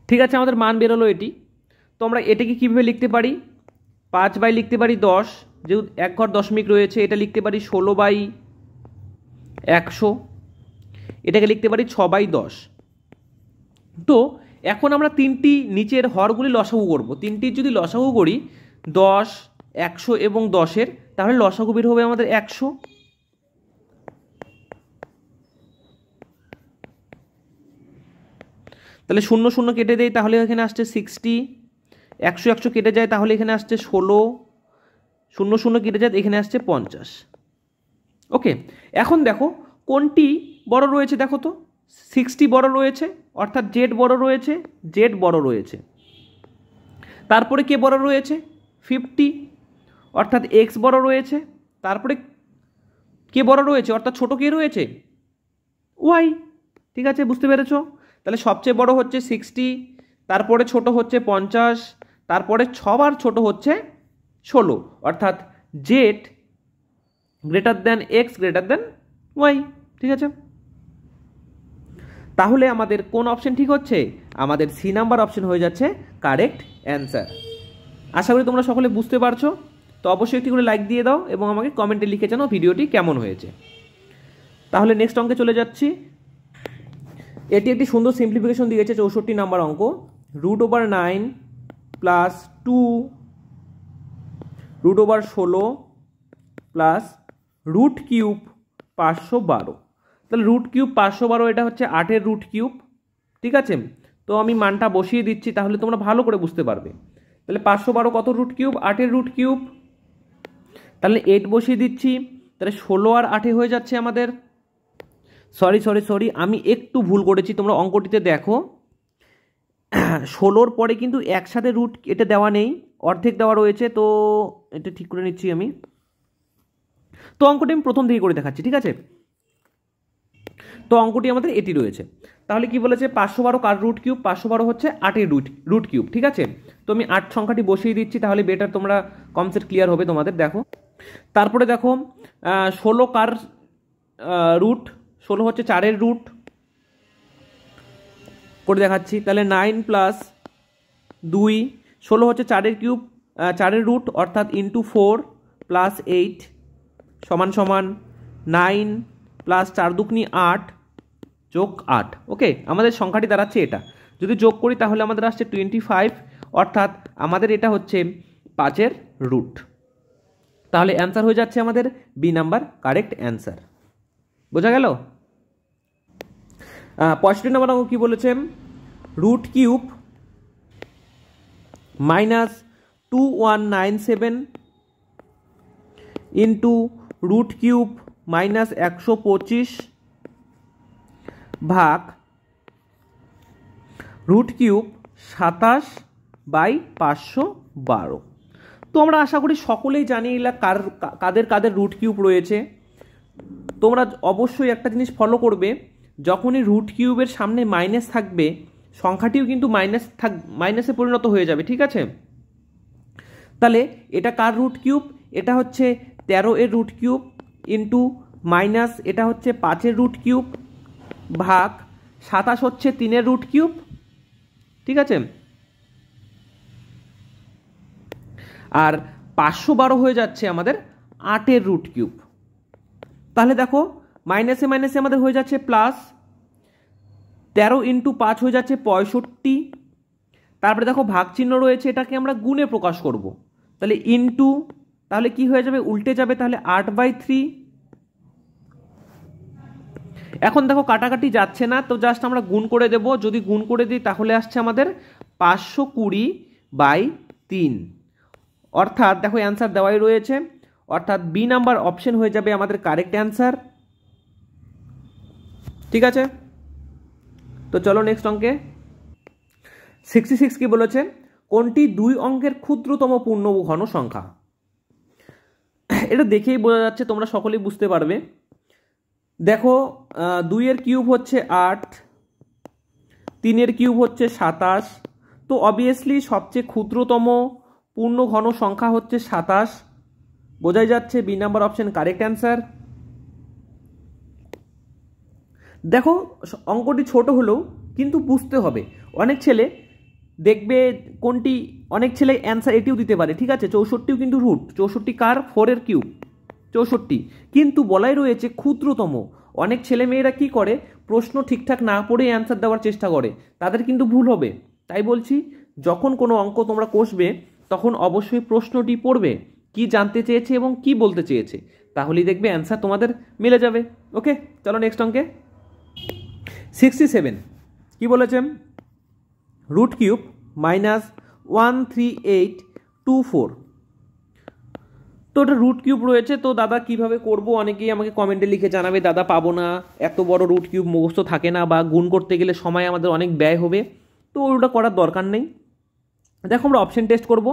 ঠিক আছে, আমাদের মান বেরোলো এটি। তো আমরা এটাকে কীভাবে লিখতে পারি? 5 লিখতে পারি 10, যেহেতু এক ঘর দশমিক রয়েছে। এটা লিখতে পারি 16/100, এটাকে লিখতে পারি 6/10। তো এখন আমরা তিনটি নিচের হরগুলি লসাগু করব। তিনটির যদি লসাগু করি 10 100 এবং 10-এর, তাহলে লসাগু বের হবে আমাদের 100। তাহলে 0 0 কেটে দেয়, তাহলে এখানে আসছে 60। 100 100 কেটে যায়, তাহলে এখানে আসছে 16। 0 0 কেটে যায়, এখানে আসছে 50। ওকে, এখন দেখো কোনটি বড় রয়েছে, দেখো তো 60 বড় রয়েছে, অর্থাৎ জেড বড় রয়েছে, জেড বড় রয়েছে। তারপরে কে বড় রয়েছে? 50, অর্থাৎ এক্স বড় রয়েছে। তারপরে কে বড় রয়েছে, অর্থাৎ ছোট কে রয়েছে? ওয়াই। ঠিক আছে, বুঝতে পেরেছো? তাহলে সবচেয়ে বড় হচ্ছে 60, তারপরে ছোট হচ্ছে 50, তারপরে 6বার ছোট হচ্ছে 16, অর্থাৎ Z greater than X greater than Y. ঠিক আছে, তাহলে আমাদের কোন অপশন ঠিক হচ্ছে? আমাদের সি নাম্বার অপশন হয়ে যাচ্ছে কারেক্ট অ্যান্সার। আশা করি তোমরা সকলে বুঝতে পারছো। তো অবশ্যই একটি করে লাইক দিয়ে দাও এবং আমাকে কমেন্টে লিখে জানাও ভিডিওটি কেমন হয়েছে। তাহলে নেক্সট অঙ্কে চলে যাচ্ছি। এটি একটি সুন্দর সিম্পলিফিকেশন দিয়েছে, 64 নাম্বার অঙ্ক। √9 প্লাস 2 √16 প্লাস √3 512। তাহলে √3 512, এটা হচ্ছে 8-এর √3। ঠিক আছে, তো আমি মানটা বসিয়ে দিচ্ছি, তাহলে তোমরা ভালো করে বুঝতে পারবে। তাহলে 512 কত √3? 8-এর √3। তাহলে 8 বসিয়ে দিচ্ছি, তাহলে 16 আর 8 হয়ে যাচ্ছে আমাদের। সরি আমি একটু ভুল করেছি, তোমরা অঙ্কটিতে দেখো 16-র পরে কিন্তু একসাথে রুট এটা দেওয়া নেই, অর্ধেক দেওয়া রয়েছে। তো এটা ঠিক করে নিচ্ছি আমি। তো অঙ্কটি আমি প্রথম থেকে করে দেখাচ্ছি। ঠিক আছে, তো অঙ্কটি আমাদের এটি রয়েছে। তাহলে কি বলেছে? 512 কার √3? 512 হচ্ছে 8-এর √3। ঠিক আছে, তো আমি 8 সংখ্যাটি বসিয়ে দিচ্ছি, তাহলে বেটার তোমরা কনসেপ্ট ক্লিয়ার হবে তোমাদের। দেখো তারপরে দেখো 16 কার রুট? 16 হচ্ছে 4-এর রুট করে দেখাচ্ছি। তাহলে 9 প্লাস 2, 16 হচ্ছে 4 কিউব, 4 রুট অর্থাৎ ইন্টু 4 প্লাস 8 সমান সমান 9 প্লাস 4 দুগুনি 8 যোগ 8। ওকে, আমাদের সংখ্যাটি দাঁড়াচ্ছে এটা। যদি যোগ করি তাহলে আমাদের আসছে 25, অর্থাৎ আমাদের এটা হচ্ছে 5-এর রুট। তাহলে অ্যান্সার হয়ে যাচ্ছে আমাদের বি নাম্বার কারেক্ট অ্যান্সার। বোঝা গেল? 65 নম্বর অঙ্ক কি বলেছে? Root cube minus 2197 into root cube minus 125 ভাগ রুট কিউব 27/512। তো আমরা আশা করি সকলেই জানি এগুলা কাদের কাদের রুট কিউব রয়েছে। তোমরা অবশ্যই একটা জিনিস ফলো করবে, যখনই রুট কিউবের সামনে মাইনাস থাকবে সংখ্যাটিও কিন্তু মাইনাসে পরিণত হয়ে যাবে, ঠিক আছে? তাহলে এটা কার রুট কিউব? এটা হচ্ছে 13-এর রুট কিউব ইন্টু মাইনাস এটা হচ্ছে 5-এর রুট কিউব ভাগ 27 হচ্ছে 3-এর রুট কিউব, ঠিক আছে? আর 512 হয়ে যাচ্ছে আমাদের 8-এর রুট কিউব। তাহলে দেখো মাইনাসে মাইনাসে আমাদের হয়ে যাচ্ছে প্লাস, 13 ইন্টু 5 হয়ে যাচ্ছে 65। তারপরে দেখো ভাগ চিহ্ন রয়েছে, এটাকে আমরা গুণে প্রকাশ করব। তাহলে ইন্টু, তাহলে কি হয়ে যাবে? উল্টে যাবে, তাহলে 8/3। এখন দেখো কাটাকাটি যাচ্ছে না, তো জাস্ট আমরা গুণ করে দেব। যদি গুণ করে দিই তাহলে আসছে আমাদের 520/3, অর্থাৎ দেখো অ্যান্সার দেওয়াই রয়েছে, অর্থাৎ বি নাম্বার অপশন হয়ে যাবে আমাদের কারেক্ট অ্যান্সার। ঠিক আছে, তো চলো নেক্সট অঙ্কে। 66 কি বলেছে? কোনটি 2 অঙ্কের ক্ষুদ্রতম পূর্ণ ঘন সংখ্যা? এটা দেখেই বোঝা যাচ্ছে, তোমরা সকলেই বুঝতে পারবে। দেখো 2-এর কিউব হচ্ছে 8, 3-এর কিউব হচ্ছে 27, তো অবভিয়াসলি সবচেয়ে ক্ষুদ্রতম পূর্ণ ঘন সংখ্যা হচ্ছে 27। বোঝাই যাচ্ছে B number option correct answer. দেখো অঙ্কটি ছোট হলেও কিন্তু বুঝতে হবে। অনেক ছেলে দেখবে কোনটি, অনেক ছেলে অ্যান্সার এটিও দিতে পারে, ঠিক আছে? 64ও কিন্তু রুট, 64 কার? 4-এর কিউব 64, কিন্তু বলাই রয়েছে ক্ষুদ্রতম। অনেক ছেলে মেয়েরা কি করে, প্রশ্ন ঠিকঠাক না পড়ে অ্যান্সার দেওয়ার চেষ্টা করে, তাদের কিন্তু ভুল হবে। তাই বলছি, যখন কোনো অঙ্ক তোমরা কষবে তখন অবশ্যই প্রশ্নটি পড়বে, কি জানতে চেয়েছে এবং কি বলতে চেয়েছে, তাহলেই দেখবে অ্যান্সার তোমাদের মিলে যাবে। ওকে, চলো নেক্সট অঙ্কে। 67 কি বলেছেন? Root cube minus 13824। তো ওটা রুট কিউব রয়েছে, তো দাদা কিভাবে করব? অনেকেই আমাকে কমেন্টে লিখে জানাবে, দাদা পাবো না, এত বড় রুট কিউব মুখস্থ থাকে না, বা গুণ করতে গেলে সময় আমাদের অনেক ব্যয় হবে, তো ওটা করার দরকার নেই। দেখো আমরা অপশন টেস্ট করব।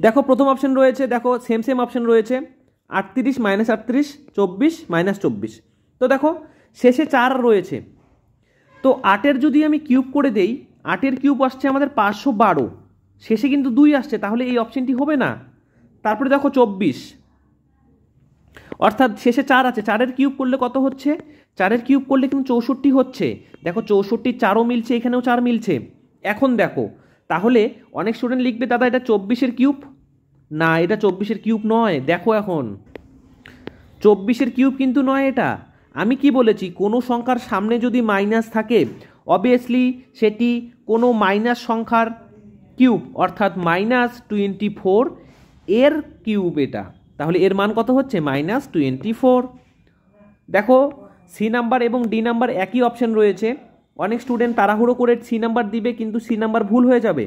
দেখো প্রথম অপশন রয়েছে, দেখো সেম অপশন রয়েছে, 38 মাইনাস 38, 24 মাইনাস 24। তো দেখো শেষে 4 রয়েছে, তো 8-এর যদি আমি কিউব করে দেই, 8-এর কিউব আসছে আমাদের 512, শেষে কিন্তু 2 আসছে, তাহলে এই অপশনটি হবে না। তারপরে দেখো 24, অর্থাৎ শেষে 4 আছে, 4-এর কিউব করলে কত হচ্ছে? 4-এর কিউব করলে কিন্তু 64 হচ্ছে। দেখো 64 4ও মিলছে, এখানেও 4 মিলছে। এখন দেখো, তাহলে অনেক স্টুডেন্ট লিখবে, দাদা এটা 24-এর কিউব। না, এটা 24-এর কিউব নয়। দেখো এখন 24-এর কিউব কিন্তু নয় এটা। আমি কি বলেছি, কোনো সংখ্যার সামনে যদি মাইনাস থাকে অবভিয়াসলি সেটি কোনো মাইনাস সংখ্যার কিউব, অর্থাৎ -24 এর কিউব এটা। তাহলে এর মান কত হচ্ছে? -24। দেখো সি নাম্বার এবং ডি নাম্বার একই অপশন রয়েছে। অনেক স্টুডেন্ট তাড়াহুড়ো করে সি নাম্বার দিবে, কিন্তু সি নাম্বার ভুল হয়ে যাবে।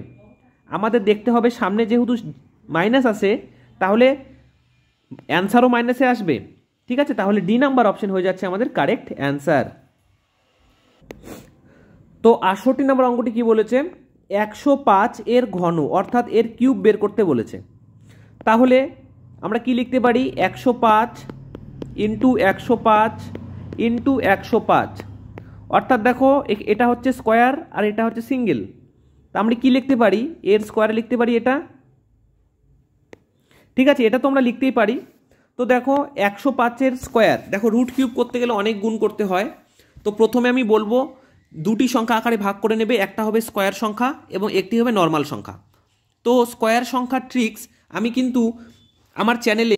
আমাদের দেখতে হবে সামনে যেহেতু মাইনাস আছে, তাহলে অ্যান্সারও মাইনাসে আসবে, ঠিক আছে? তাহলে ডি নাম্বার অপশন হয়ে যাচ্ছে আমাদের কারেক্ট অ্যান্সার। তো 68 নম্বর অঙ্কটি কি বলেছে? 105 এর ঘন অর্থাৎ এর কিউব বের করতে বলেছে। তাহলে আমরা কি লিখতে পারি? 105 ইন্টু 105 ইন্টু 105, অর্থাৎ দেখো এটা হচ্ছে স্কোয়ার আর এটা হচ্ছে সিঙ্গেল, তা আমরা কি লিখতে পারি? এর স্কোয়ারে লিখতে পারি এটা, ঠিক আছে? এটা তো আমরা লিখতেই পারি। তো দেখো 105-এর স্কোয়ার, দেখো রুট কিউব করতে গেলে অনেক গুণ করতে হয়। তো প্রথমে আমি বলবো দুটি সংখ্যা আকারে ভাগ করে নেবে, একটা হবে স্কোয়ার সংখ্যা এবং একটি হবে নর্মাল সংখ্যা। তো স্কোয়ার সংখ্যার ট্রিক্স আমি কিন্তু আমার চ্যানেলে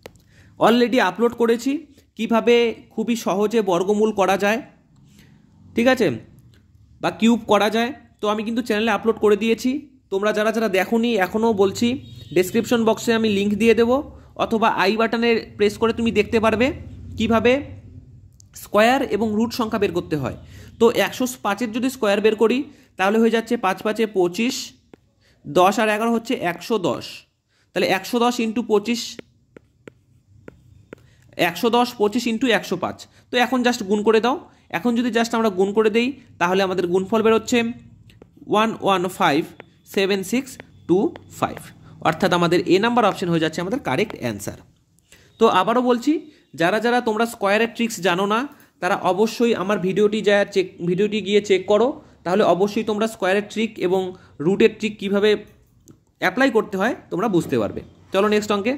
অলরেডি আপলোড করেছি, কিভাবে খুবই সহজে বর্গমূল করা যায়, ঠিক আছে, বা কিউব করা যায়। তো আমি কিন্তু চ্যানেলে আপলোড করে দিয়েছি। তোমরা যারা যারা দেখোনি এখনও বলছি, ডেসক্রিপশন বক্সে আমি লিঙ্ক দিয়ে দেবো, অথবা আই বাটনে প্রেস করে তুমি দেখতে পারবে কিভাবে স্কোয়ার এবং রুট সংখ্যা বের করতে হয়। তো 105-এর যদি স্কোয়ার বের করি তাহলে হয়ে যাচ্ছে 5 5 25, 10 আর 11 হচ্ছে 110। তাহলে 110 ইন্টু 25, 110 25 ইন্টু 105। তো এখন জাস্ট গুণ করে দাও। এখন যদি জাস্ট আমরা গুণ করে দেই তাহলে আমাদের গুণফল বেরোচ্ছে 1157625, অর্থাৎ আমাদের এ নাম্বার অপশন হয়ে যাচ্ছে আমাদের কারেক্ট অ্যান্সার। তো আবারও বলছি, যারা যারা তোমরা স্কোয়ারের ট্রিক্স জানো না তারা অবশ্যই আমার ভিডিওটি গিয়ে চেক করো, তাহলে অবশ্যই তোমরা স্কোয়ারের ট্রিক এবং রুটের ট্রিক কীভাবে অ্যাপ্লাই করতে হয় তোমরা বুঝতে পারবে। চলো নেক্সট অঙ্কে।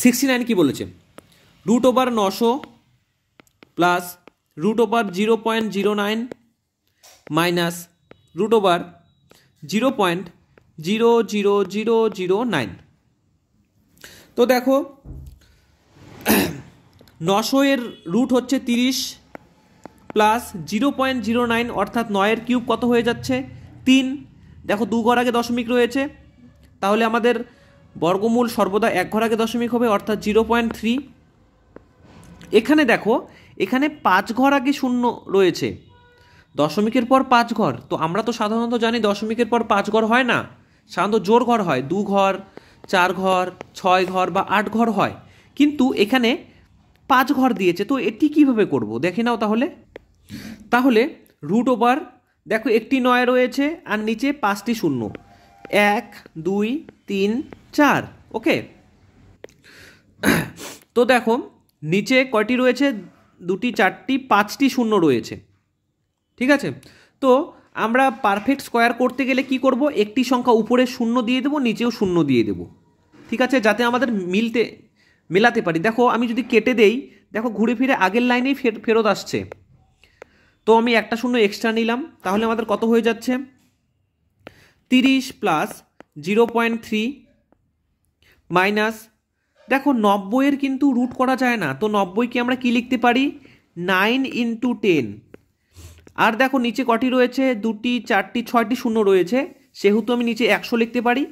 69 কি বলেছে? √900 প্লাস √0.09 মাইনাস √0.00009। তো দেখো 900 এর রুট হচ্ছে 30 প্লাস 0.09 অর্থাৎ 9-এর কিউব কত হয়ে যাচ্ছে 3। দেখো 2 ঘর আগে দশমিক রয়েছে, তাহলে আমাদের বর্গমূল সর্বদা 1 ঘর আগে দশমিক হবে, অর্থাৎ 0.3। এখানে দেখো এখানে 5 ঘর আগে শূন্য রয়েছে, দশমিকের পর 5 ঘর। তো আমরা তো সাধারণত জানি দশমিকের পর 5 ঘর হয় না, সাধারণত জোড় ঘর হয়, 2 ঘর, 4 ঘর, 6 ঘর বা 8 ঘর হয়, কিন্তু এখানে 5 ঘর দিয়েছে। তো এটি কিভাবে করব দেখে নাও তাহলে √, দেখো একটি 9 রয়েছে আর নিচে 5টি শূন্য, 1 2 3 4, ওকে। তো দেখো নিচে কয়টি রয়েছে? 2টি 4টি 5টি শূন্য রয়েছে, ঠিক আছে। তো আমরা পারফেক্ট স্কোয়ার করতে গেলে কি করব? একটি সংখ্যা উপরে শূন্য দিয়ে দেবো, নিচেও শূন্য দিয়ে দেবো, ঠিক আছে, যাতে আমাদের মেলাতে পারি। দেখো আমি যদি কেটে দেই, দেখো ঘুরে ফিরে আগের লাইনেই ফেরত আসছে। তো আমি একটা শূন্য এক্সট্রা নিলাম, তাহলে আমাদের কত হয়ে যাচ্ছে 30 প্লাস 0.3 মাইনাস, দেখো 90-এর কিন্তু রুট করা যায় না, তো 90-কে আমরা কি লিখতে পারি? 9 ইন্টু 10। আর দেখো নিচে কটি রয়েছে? 2টি 4টি 6টি শূন্য রয়েছে, সেহেতু আমি নিচে 100 লিখতে পারি।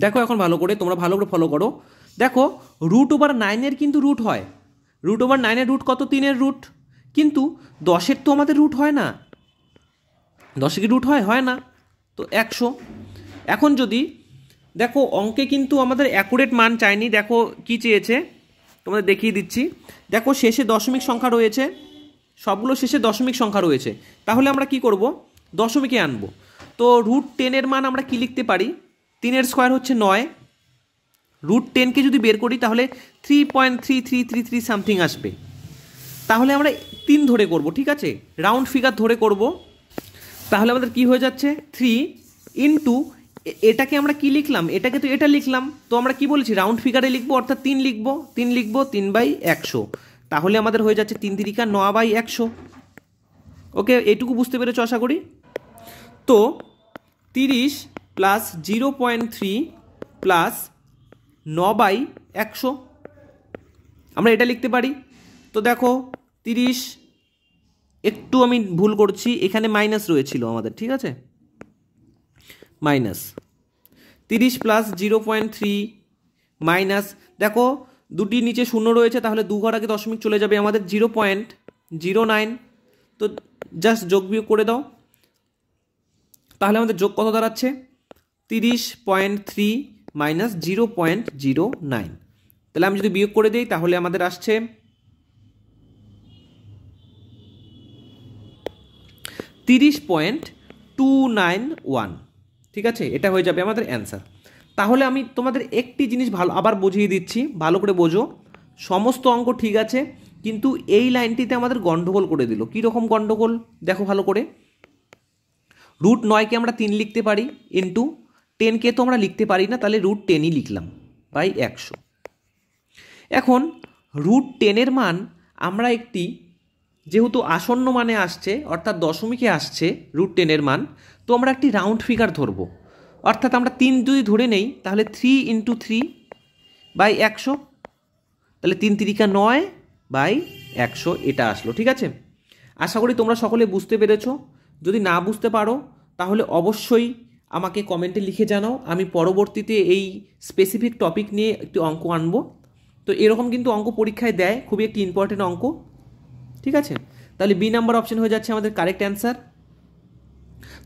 দেখো এখন তোমরা ভালো করে ফলো করো। দেখো √9-এর কিন্তু রুট হয়, √9-এর রুট কত? 3-এর রুট, কিন্তু 10-এর তো আমাদের রুট হয় না। 10 কি রুট হয় না, তো 100। এখন যদি দেখো অঙ্কে কিন্তু আমাদের অ্যাকুরেট মান চাইনি, দেখো কি চেয়েছে তোমাদের দেখিয়ে দিচ্ছি। দেখো শেষে দশমিক সংখ্যা রয়েছে, সবগুলো শেষে দশমিক সংখ্যা রয়েছে, তাহলে আমরা কি করব? দশমিকে আনবো। তো √10-এর মান আমরা কি লিখতে পারি? 3-এর স্কোয়ার হচ্ছে 9, √10-কে যদি বের করি তাহলে 3.3333 সামথিং আসবে। তাহলে আমরা 3 ধরে করব, ঠিক আছে, রাউন্ড ফিগার ধরে করব। তাহলে আমাদের কি হয়ে যাচ্ছে 3 ইন্টু এটাকে আমরা কি লিখলাম? এটাকে তো এটা লিখলাম, তো আমরা কি বলেছি? রাউন্ড ফিগারে লিখবো, অর্থাৎ 3 লিখবো 3/100। তাহলে আমাদের হয়ে যাচ্ছে 3 3 9/100। ওকে, এইটুকু বুঝতে পেরেছো আশা করি। তো 30 প্লাস 0.3 প্লাস 9/100 আমরা এটা লিখতে পারি। তো দেখো 30, একটু আমি ভুল করছি, এখানে মাইনাস রয়েছিল আমাদের, ঠিক আছে, মাইনাস 30 প্লাস 0.3 মাইনাস, দেখো দুটি নিচে শূন্য রয়েছে, তাহলে 2 ঘর আগে দশমিক চলে যাবে আমাদের 0.09। তো জাস্ট যোগ বিয়োগ করে দাও, তাহলে আমাদের যোগ কত দাঁড়াচ্ছে? 30.3 মাইনাস 0.09। তাহলে আমি যদি বিয়োগ করে দিই তাহলে আমাদের আসছে 30.291, ঠিক আছে, এটা হয়ে যাবে আমাদের অ্যান্সার। তাহলে আমি তোমাদের একটি জিনিস আবার বুঝিয়ে দিচ্ছি, ভালো করে বোঝো। সমস্ত অঙ্ক ঠিক আছে, কিন্তু এই লাইনটিতে আমাদের গন্ডগোল করে দিল। কীরকম গন্ডগোল দেখো ভালো করে। √9-কে আমরা 3 লিখতে পারি, ইন্টু 10-কে তো আমরা লিখতে পারি না, তাহলে √10-ই লিখলাম বাই 100। এখন √10 মান আমরা একটি, যেহেতু আসন্ন মানে আসছে অর্থাৎ দশমিকে আসছে √10 মান, তো আমরা একটি রাউন্ড ফিগার ধরব। অর্থাৎ আমরা 3 যদি ধরে নেই তাহলে 3 × 3/100, তাহলে 3 3 9/100 এটা আসলো। ঠিক আছে, আশা করি তোমরা সকলে বুঝতে পেরেছো। যদি না বুঝতে পারো তাহলে অবশ্যই আমাকে কমেন্টে লিখে জানাও, আমি পরবর্তীতে এই স্পেসিফিক টপিক নিয়ে একটি অঙ্ক আনবো। তো এরকম কিন্তু অঙ্ক পরীক্ষায় দেয়, খুবই একটি ইম্পর্টেন্ট অঙ্ক। ঠিক আছে, তাহলে বি নাম্বার অপশন হয়ে যাচ্ছে আমাদের কারেক্ট অ্যান্সার।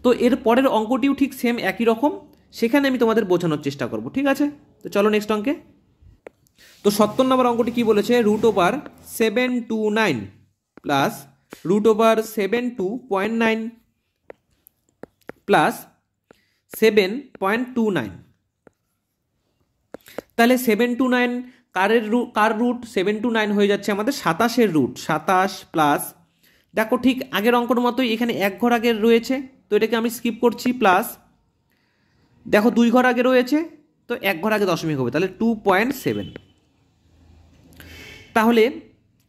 তো এর পরের অঙ্কটিও ঠিক সেম একই রকম, সেখানে আমি তোমাদের বোঝানোর চেষ্টা করব। ঠিক আছে, তো চলো নেক্সট অঙ্কে। তো 70 নম্বর অঙ্কটি কি বলেছে, √729 প্লাস √7.9 প্লাস 7.29। তাহলে 729 কার রুট, 729 হয়ে যাচ্ছে আমাদের 27-এর রুট। 27 প্লাস, দেখো ঠিক আগের অঙ্কর মতোই এখানে এক ঘর আগে রয়েছে, তো এটাকে আমি স্কিপ করছি। প্লাস দেখো 2 ঘর আগে রয়েছে, তো এক ঘর আগে দশমিক হবে, তাহলে 2.7। তাহলে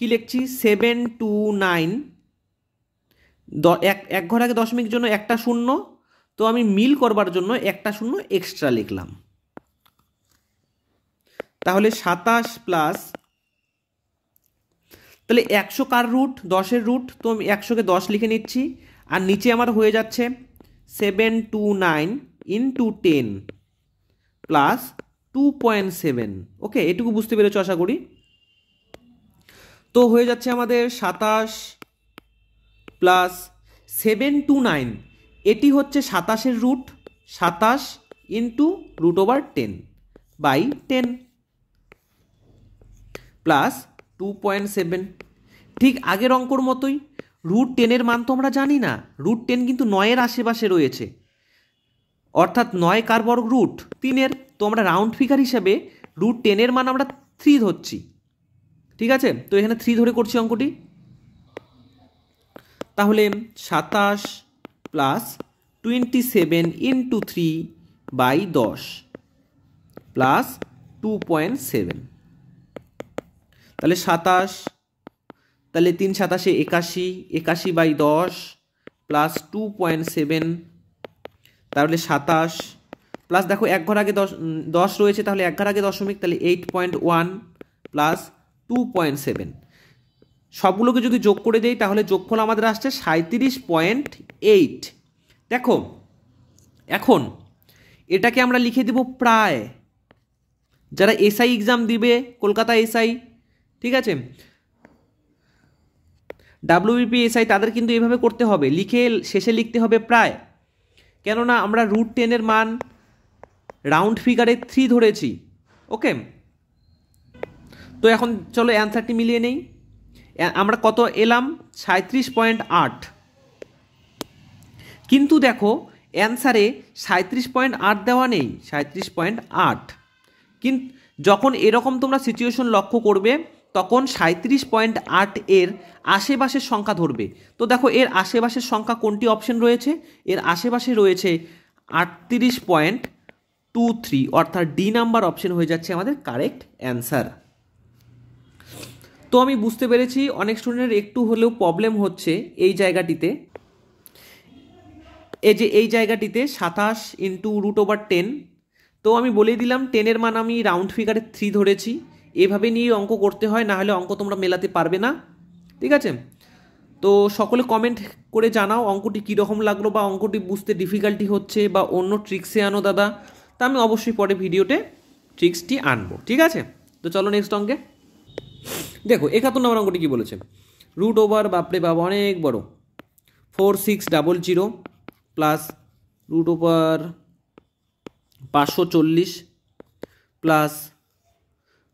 কি লিখছি, 729 এক ঘর আগে দশমিক জন্য একটা শূন্য, তো আমি মিল করবার জন্য একটা শূন্য এক্সট্রা লিখলাম। তাহলে 27 প্লাস, তাহলে 100 কার রুট, 10-এর রুট, তো আমি 100-কে 10 লিখে নিচ্ছি। আর নিচে আমার হয়ে যাচ্ছে 729 × 10 প্লাস 2.7। ওকে, এটুকু বুঝতে পেরেছো আশা করি। তো হয়ে যাচ্ছে আমাদের 27 প্লাস 729, এটি হচ্ছে 27-এর রুট, 27 × √10/10 প্লাস 2.7। ঠিক আগের অঙ্কর মতোই √10 মান তো আমরা জানি না, √10 কিন্তু 9-এর আশেপাশে রয়েছে, অর্থাৎ 9 কার বর্গ, √3-এর। তো আমরা রাউন্ড ফিগার হিসাবে √10 মান আমরা 3 ধরছি। ঠিক আছে, তো এখানে 3 ধরে করছি অঙ্কটি। তাহলে 27 প্লাস 27 × 3/10 প্লাস 2.7। তাহলে 27, তাহলে 3 7 81, 81/10 প্লাস 2.7। তাহলে 27 প্লাস, দেখো এক ঘর আগে 10 রয়েছে, তাহলে এক ঘর আগে দশমিক, তাহলে 8.1 প্লাস 2.7। সবগুলোকে যদি যোগ করে দেই তাহলে যোগফল আমাদের আসছে 37.8। দেখো এখন এটাকে আমরা লিখে দেব প্রায়। যারা এসআই এক্সাম দিবে, কলকাতা এসআই, ঠিক আছে, ডাব্লিউবিপি এসআই, তাদের কিন্তু এভাবে করতে হবে, লিখে শেষে লিখতে হবে প্রায়। কেননা আমরা √10 মান রাউন্ড ফিগারে 3 ধরেছি। ওকে, তো এখন চলো অ্যান্সারটি মিলিয়ে নেই। আমরা কত এলাম, 37.8, কিন্তু দেখো অ্যান্সারে 37.8 দেওয়া নেই, 37.8। কিন্তু যখন এরকম তোমরা সিচুয়েশন লক্ষ্য করবে তখন 37.8 এর আশেপাশের সংখ্যা ধরবে। তো দেখো এর আশেপাশের সংখ্যা কোনটি অপশন রয়েছে, এর আশেপাশে রয়েছে 38.23, অর্থাৎ ডি নাম্বার অপশন হয়ে যাচ্ছে আমাদের কারেক্ট অ্যান্সার। তো আমি বুঝতে পেরেছি অনেক স্টুডেন্টের একটু হলেও প্রবলেম হচ্ছে এই জায়গাটিতে, এই জায়গাটিতে 27 × √10। তো আমি বলেই দিলাম 10-এর মান আমি রাউন্ড ফিগারে 3 ধরেছি, এভাবে নিয়ে অঙ্ক করতে হয়, না হলে অঙ্ক তোমরা মেলাতে পারবে না। ঠিক আছে, তো সকলে কমেন্ট করে জানাও অঙ্কটি কীরকম লাগলো, বা অঙ্কটি বুঝতে ডিফিকাল্টি হচ্ছে, বা অন্য ট্রিক্সে আনো দাদা, তা আমি অবশ্যই পরে ভিডিওতে ট্রিক্সটি আনবো। ঠিক আছে, তো চলো নেক্সট অঙ্কে। দেখো 71 নম্বর অঙ্কটি কী বলেছে, √ বাপরে বাবা অনেক বড়, 4600 প্লাস √ 540 প্লাস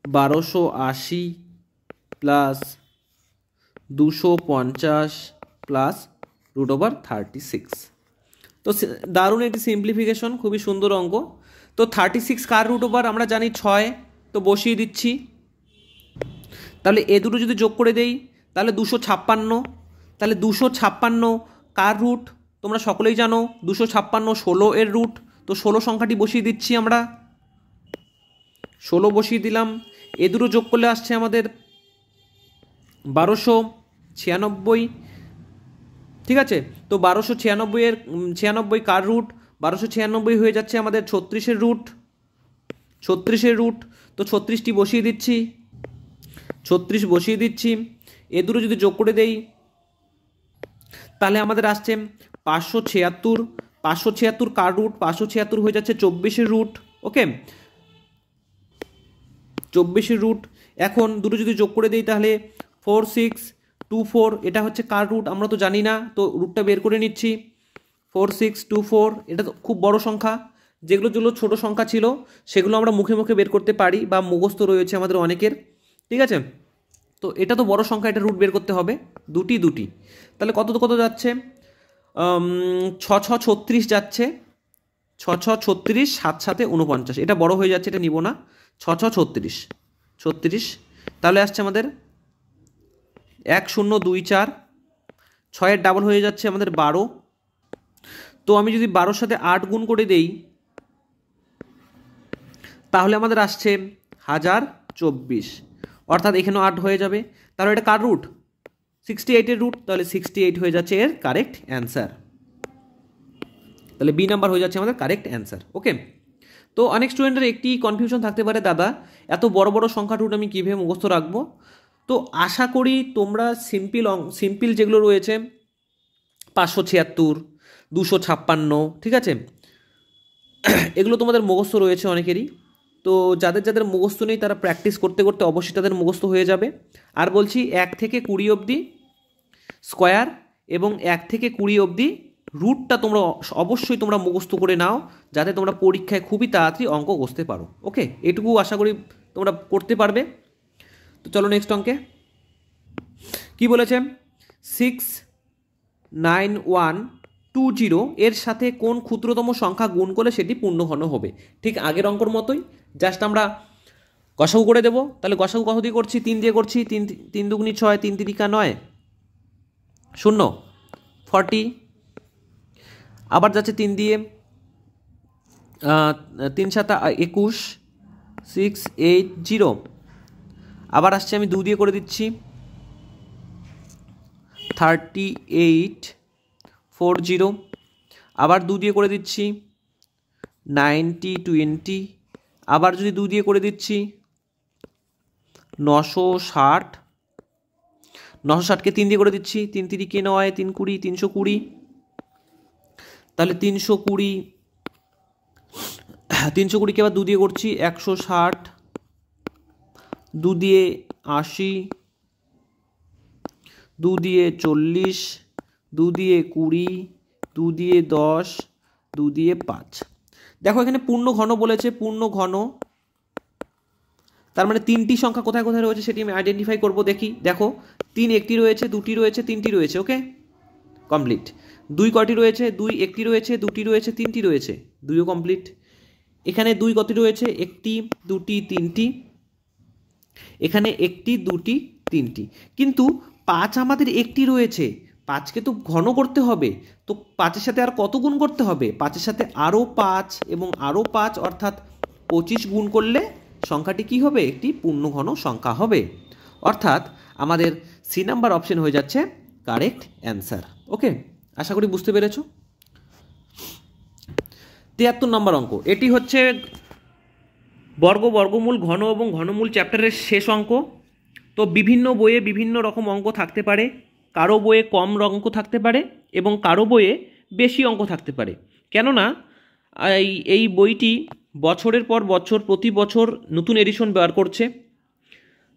1280 প্লাস 250 প্লাস √36। তো দারুণ একটি সিম্পলিফিকেশন, খুবই সুন্দর অঙ্ক। তো 36 কার √ আমরা জানি 6, তো বসিয়ে দিচ্ছি। তাহলে এ দুটো যদি যোগ করে দেই তাহলে 256, তাহলে 256 কার রুট তোমরা সকলেই জানো, 256 16-এর রুট, তো 16 সংখ্যাটি বসিয়ে দিচ্ছি আমরা, 16 বসিয়ে দিলাম। এ দুটো যোগ করলে আসছে আমাদের 1296, ঠিক আছে। তো 1296 কার রুট? 1296 হয়ে যাচ্ছে আমাদের 36-এর রুট, 36-এর রুট। তো 36টি বসিয়ে দিচ্ছি, 36 বসিয়ে দিচ্ছি। এ দুটো যদি যোগ করে দেই তাহলে আমাদের আসছে 576। 576 কার রুট? 576 হয়ে যাচ্ছে 24-এর রুট, ওকে, 24-এর রুট। এখন দুটো যদি যোগ করে দিই তাহলে 4624, এটা হচ্ছে কার রুট আমরা তো জানি না, তো রুটটা বের করে নিচ্ছি। 4624, এটা তো খুব বড় সংখ্যা। যেগুলো যেগুলো ছোট সংখ্যা ছিল সেগুলো আমরা মুখে মুখে বের করতে পারি বা মুখস্থ রয়েছে আমাদের অনেকের, ঠিক আছে। তো এটা তো বড় সংখ্যা, এটা রুট বের করতে হবে, দুটি। তাহলে কত যাচ্ছে? 6 যাচ্ছে, 6 6 36, 7 7 49, এটা বড় হয়ে যাচ্ছে, এটা নিব না। 6 6 36, তাহলে আসছে আমাদের 1024, 6-এর ডাবল হয়ে যাচ্ছে আমাদের 12। তো আমি যদি 12-র সাথে 8 গুণ করে দেই তাহলে আমাদের আসছে 1024, অর্থাৎ এখানেও 8 হয়ে যাবে। তাহলে এটা কার রুট? 68-এর রুট, তাহলে 68 হয়ে যাচ্ছে এর কারেক্ট অ্যান্সার। তাহলে বি নাম্বার হয়ে যাচ্ছে আমাদের কারেক্ট অ্যান্সার, ওকে। তো অনেক স্টুডেন্টের একটি কনফিউশন থাকতে পারে, দাদা এত বড় বড় সংখ্যা রুট আমি কীভাবে মুখস্থ রাখবো? তো আশা করি তোমরা সিম্পল যেগুলো রয়েছে 576, 256, ঠিক আছে, এগুলো তোমাদের মুখস্থ রয়েছে অনেকেরই। তো যাদের মুখস্থ নেই তারা প্র্যাকটিস করতে করতে অবশ্যই তাদের মুখস্থ হয়ে যাবে। আর বলছি 1 থেকে 20 অবধি স্কোয়ার এবং 1 থেকে 20 অবধি রুটটা তোমরা অবশ্যই তোমরা মুখস্থ করে নাও, যাতে তোমরা পরীক্ষায় খুবই তাড়াতাড়ি অঙ্ক কষতে পারো, ওকে। এটুকু আশা করি তোমরা করতে পারবে। তো চলো নেক্সট অঙ্কে কি বলেছে? 69120 এর সাথে কোন ক্ষুদ্রতম সংখ্যা গুণ করলে সেটি পূর্ণঘন হবে? ঠিক আগের অঙ্কর মতোই, জাস্ট আমরা গসাগু করে দেবো। তাহলে গসাগু কত দিয়ে করছি? 3 দিয়ে করছি। 3 দুগুনি 6, 3 তিরিকা 9, 0 40। আবার যাচ্ছে 3 দিয়ে, 3 7 21, 680। আবার আসছে আমি 2 দিয়ে করে দিচ্ছি, 3840। আবার 2 দিয়ে করে দিচ্ছি 9020। আবার যদি 2 দিয়ে করে দিচ্ছি 960। 960কে 3 দিয়ে করে দিচ্ছি, 3 তিরিকে 9, 3 20, 320। তাহলে 320, 320কে আবার 2 দিয়ে করছি 160, 2 দিয়ে 80, 2 দিয়ে 40, 2 দিয়ে 20, 2 দিয়ে 10, 2 দিয়ে 5। দেখো এখানে পূর্ণ ঘন বলেছে, পূর্ণ ঘন, তার মানে 3টি সংখ্যা কোথায় কোথায় রয়েছে সেটি আমি আইডেন্টিফাই করব। দেখি, দেখো 3 একটি রয়েছে, 2টি রয়েছে, 3টি রয়েছে, ওকে কমপ্লিট। 2 কয়টি রয়েছে? 2 একটি রয়েছে, 2টি রয়েছে, 3টি রয়েছে, 2ও কমপ্লিট। এখানে 2 কত রয়েছে? 1টি, 2টি, 3টি। এখানে 1টি, 2টি, 3টি। কিন্তু 5 আমাদের একটি রয়েছে, 5কে তো ঘন করতে হবে। তো 5-এর সাথে আর কত গুণ করতে হবে? 5-এর সাথে আরও 5 এবং আরও 5, অর্থাৎ 25 গুণ করলে সংখ্যাটি কি হবে? একটি পূর্ণঘন সংখ্যা হবে। অর্থাৎ আমাদের সি নাম্বার অপশন হয়ে যাচ্ছে কারেক্ট অ্যান্সার, ওকে। আশা করি বুঝতে পেরেছো। 73 নম্বর অঙ্ক, এটি হচ্ছে বর্গমূল, ঘন এবং ঘনমূল চ্যাপ্টারের শেষ অঙ্ক। তো বিভিন্ন বইয়ে বিভিন্ন রকম অঙ্ক থাকতে পারে, কারো বইয়ে কম অঙ্ক থাকতে পারে এবং কারো বইয়ে বেশি অঙ্ক থাকতে পারে। কেননা এই বইটি বছরের পর বছর প্রতি বছর নতুন এডিশন বার করছে।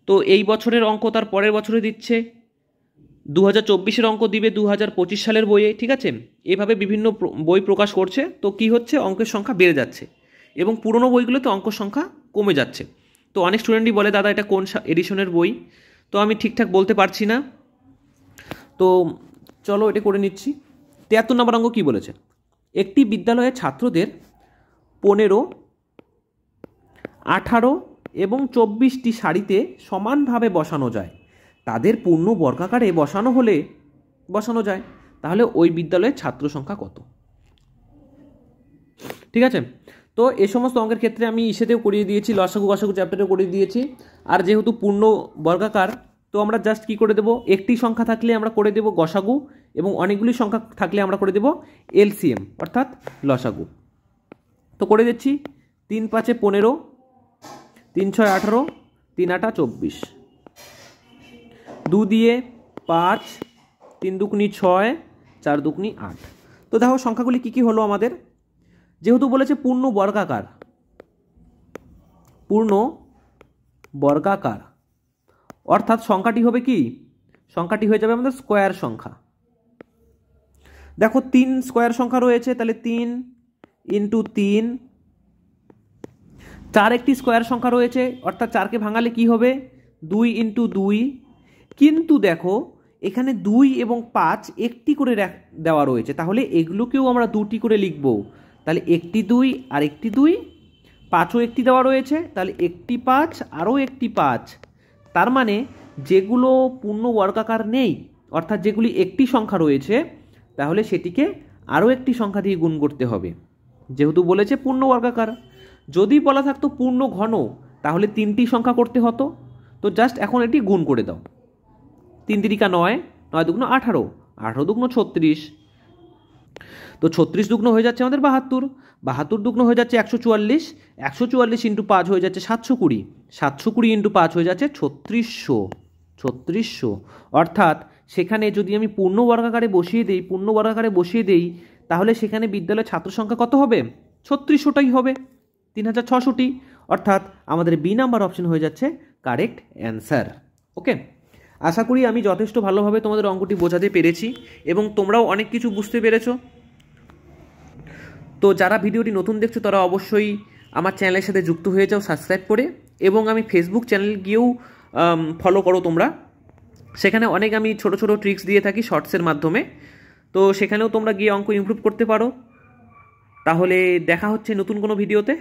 তো এই বছরের অঙ্ক তার পরের বছরে দিচ্ছে, 2024-এর অঙ্ক দিবে 2025 সালের বইয়ে, ঠিক আছে। এভাবে বিভিন্ন বই প্রকাশ করছে। তো কি হচ্ছে? অঙ্কের সংখ্যা বেড়ে যাচ্ছে এবং পুরনো বইগুলোতে অঙ্ক সংখ্যা কমে যাচ্ছে। তো অনেক স্টুডেন্টই বলে, দাদা এটা কোন এডিশনের বই? তো আমি ঠিকঠাক বলতে পারছি না। তো চলো এটা করে নিচ্ছি। 73 নম্বর অঙ্ক কী বলেছে? একটি বিদ্যালয়ের ছাত্রদের 15, 18 এবং 24টি সারিতে সমানভাবে বসানো যায়। তাদের পূর্ণ বর্গাকারে বসানো যায়, তাহলে ওই বিদ্যালয়ের ছাত্র সংখ্যা কত? ঠিক আছে। তো এই সমস্ত অঙ্কের ক্ষেত্রে আমি ইসেতেও করিয়ে দিয়েছি, লসাগু গসাগু চ্যাপ্টারেও করিয়ে দিয়েছি। আর যেহেতু পূর্ণ বর্গাকার তো আমরা জাস্ট কি করে দেব, একটি সংখ্যা থাকলে আমরা করে দেব গসাগু এবং অনেকগুলি সংখ্যা থাকলে আমরা করে দেব এলসিএম অর্থাৎ লসাগু। তো করে দিচ্ছি 3 × 5 = 15, 3 × 6 = 18, 3 × 8 = 24, 2 দিয়ে 5, 3 × 2 = 6, 4 × 2 = 8। তো দেখো সংখ্যাগুলি কি কি হলো আমাদের, যেহেতু বলেছে পূর্ণ বর্গাকার অর্থাৎ সংখ্যাটি হবে কি, সংখ্যাটি হয়ে যাবে আমাদের স্কোয়ার সংখ্যা। দেখো 3 স্কোয়ার সংখ্যা রয়েছে, তাহলে 3 × 3। 4 একটি স্কোয়ার সংখ্যা রয়েছে, অর্থাৎ 4কে ভাঙালে কি হবে 2 × 2। কিন্তু দেখো এখানে 2 এবং 5 একটি করে দেওয়া রয়েছে, তাহলে এগুলোকেও আমরা 2টি করে লিখব। তাহলে একটি 2 আর একটি 2, 5ও একটি দেওয়া রয়েছে, তাহলে একটি 5 আরও একটি 5। তার মানে যেগুলো পূর্ণ বর্গাকার নেই, অর্থাৎ যেগুলি একটি সংখ্যা রয়েছে, তাহলে সেটিকে আরও একটি সংখ্যা দিয়ে গুণ করতে হবে, যেহেতু বলেছে পূর্ণ বর্গাকার। যদি বলা থাকতো পূর্ণ ঘন, তাহলে 3টি সংখ্যা করতে হতো। তো জাস্ট এখন এটি গুণ করে দাও। 3 × 3 = 9, 9 × 2 = 18, 18 × 2 = 36। তো 36 দুগ্ন হয়ে যাচ্ছে আমাদের 72, 72 দুগ্ন হয়ে যাচ্ছে 144, 144 × 5 হয়ে যাচ্ছে 720, 720 × 5 হয়ে যাচ্ছে 3600। অর্থাৎ সেখানে যদি আমি পূর্ণ বর্গাকারে বসিয়ে দেই, তাহলে সেখানে বিদ্যালয়ের ছাত্র সংখ্যা কত হবে, 3600টাই হবে, 3600টি। অর্থাৎ আমাদের বি নাম্বার অপশন হয়ে যাচ্ছে কারেক্ট অ্যান্সার। ওকে, আশা করি আমি যথেষ্ট ভালোভাবে তোমাদের অঙ্কটি বোঝাতে পেরেছি এবং তোমরাও অনেক কিছু বুঝতে পেরেছো। তো যারা ভিডিওটি নতুন দেখছো তারা অবশ্যই আমার চ্যানেলের সাথে যুক্ত হয়ে যাও সাবস্ক্রাইব করে, এবং আমি ফেসবুক চ্যানেল গিয়েও ফলো করো তোমরা। সেখানে অনেক আমি ছোট ছোট ট্রিক্স দিয়ে থাকি শর্টসের মাধ্যমে, তো সেখানেও তোমরা গিয়ে অঙ্ক ইমপ্রুভ করতে পারো। তাহলে দেখা হচ্ছে নতুন কোনো ভিডিওতে।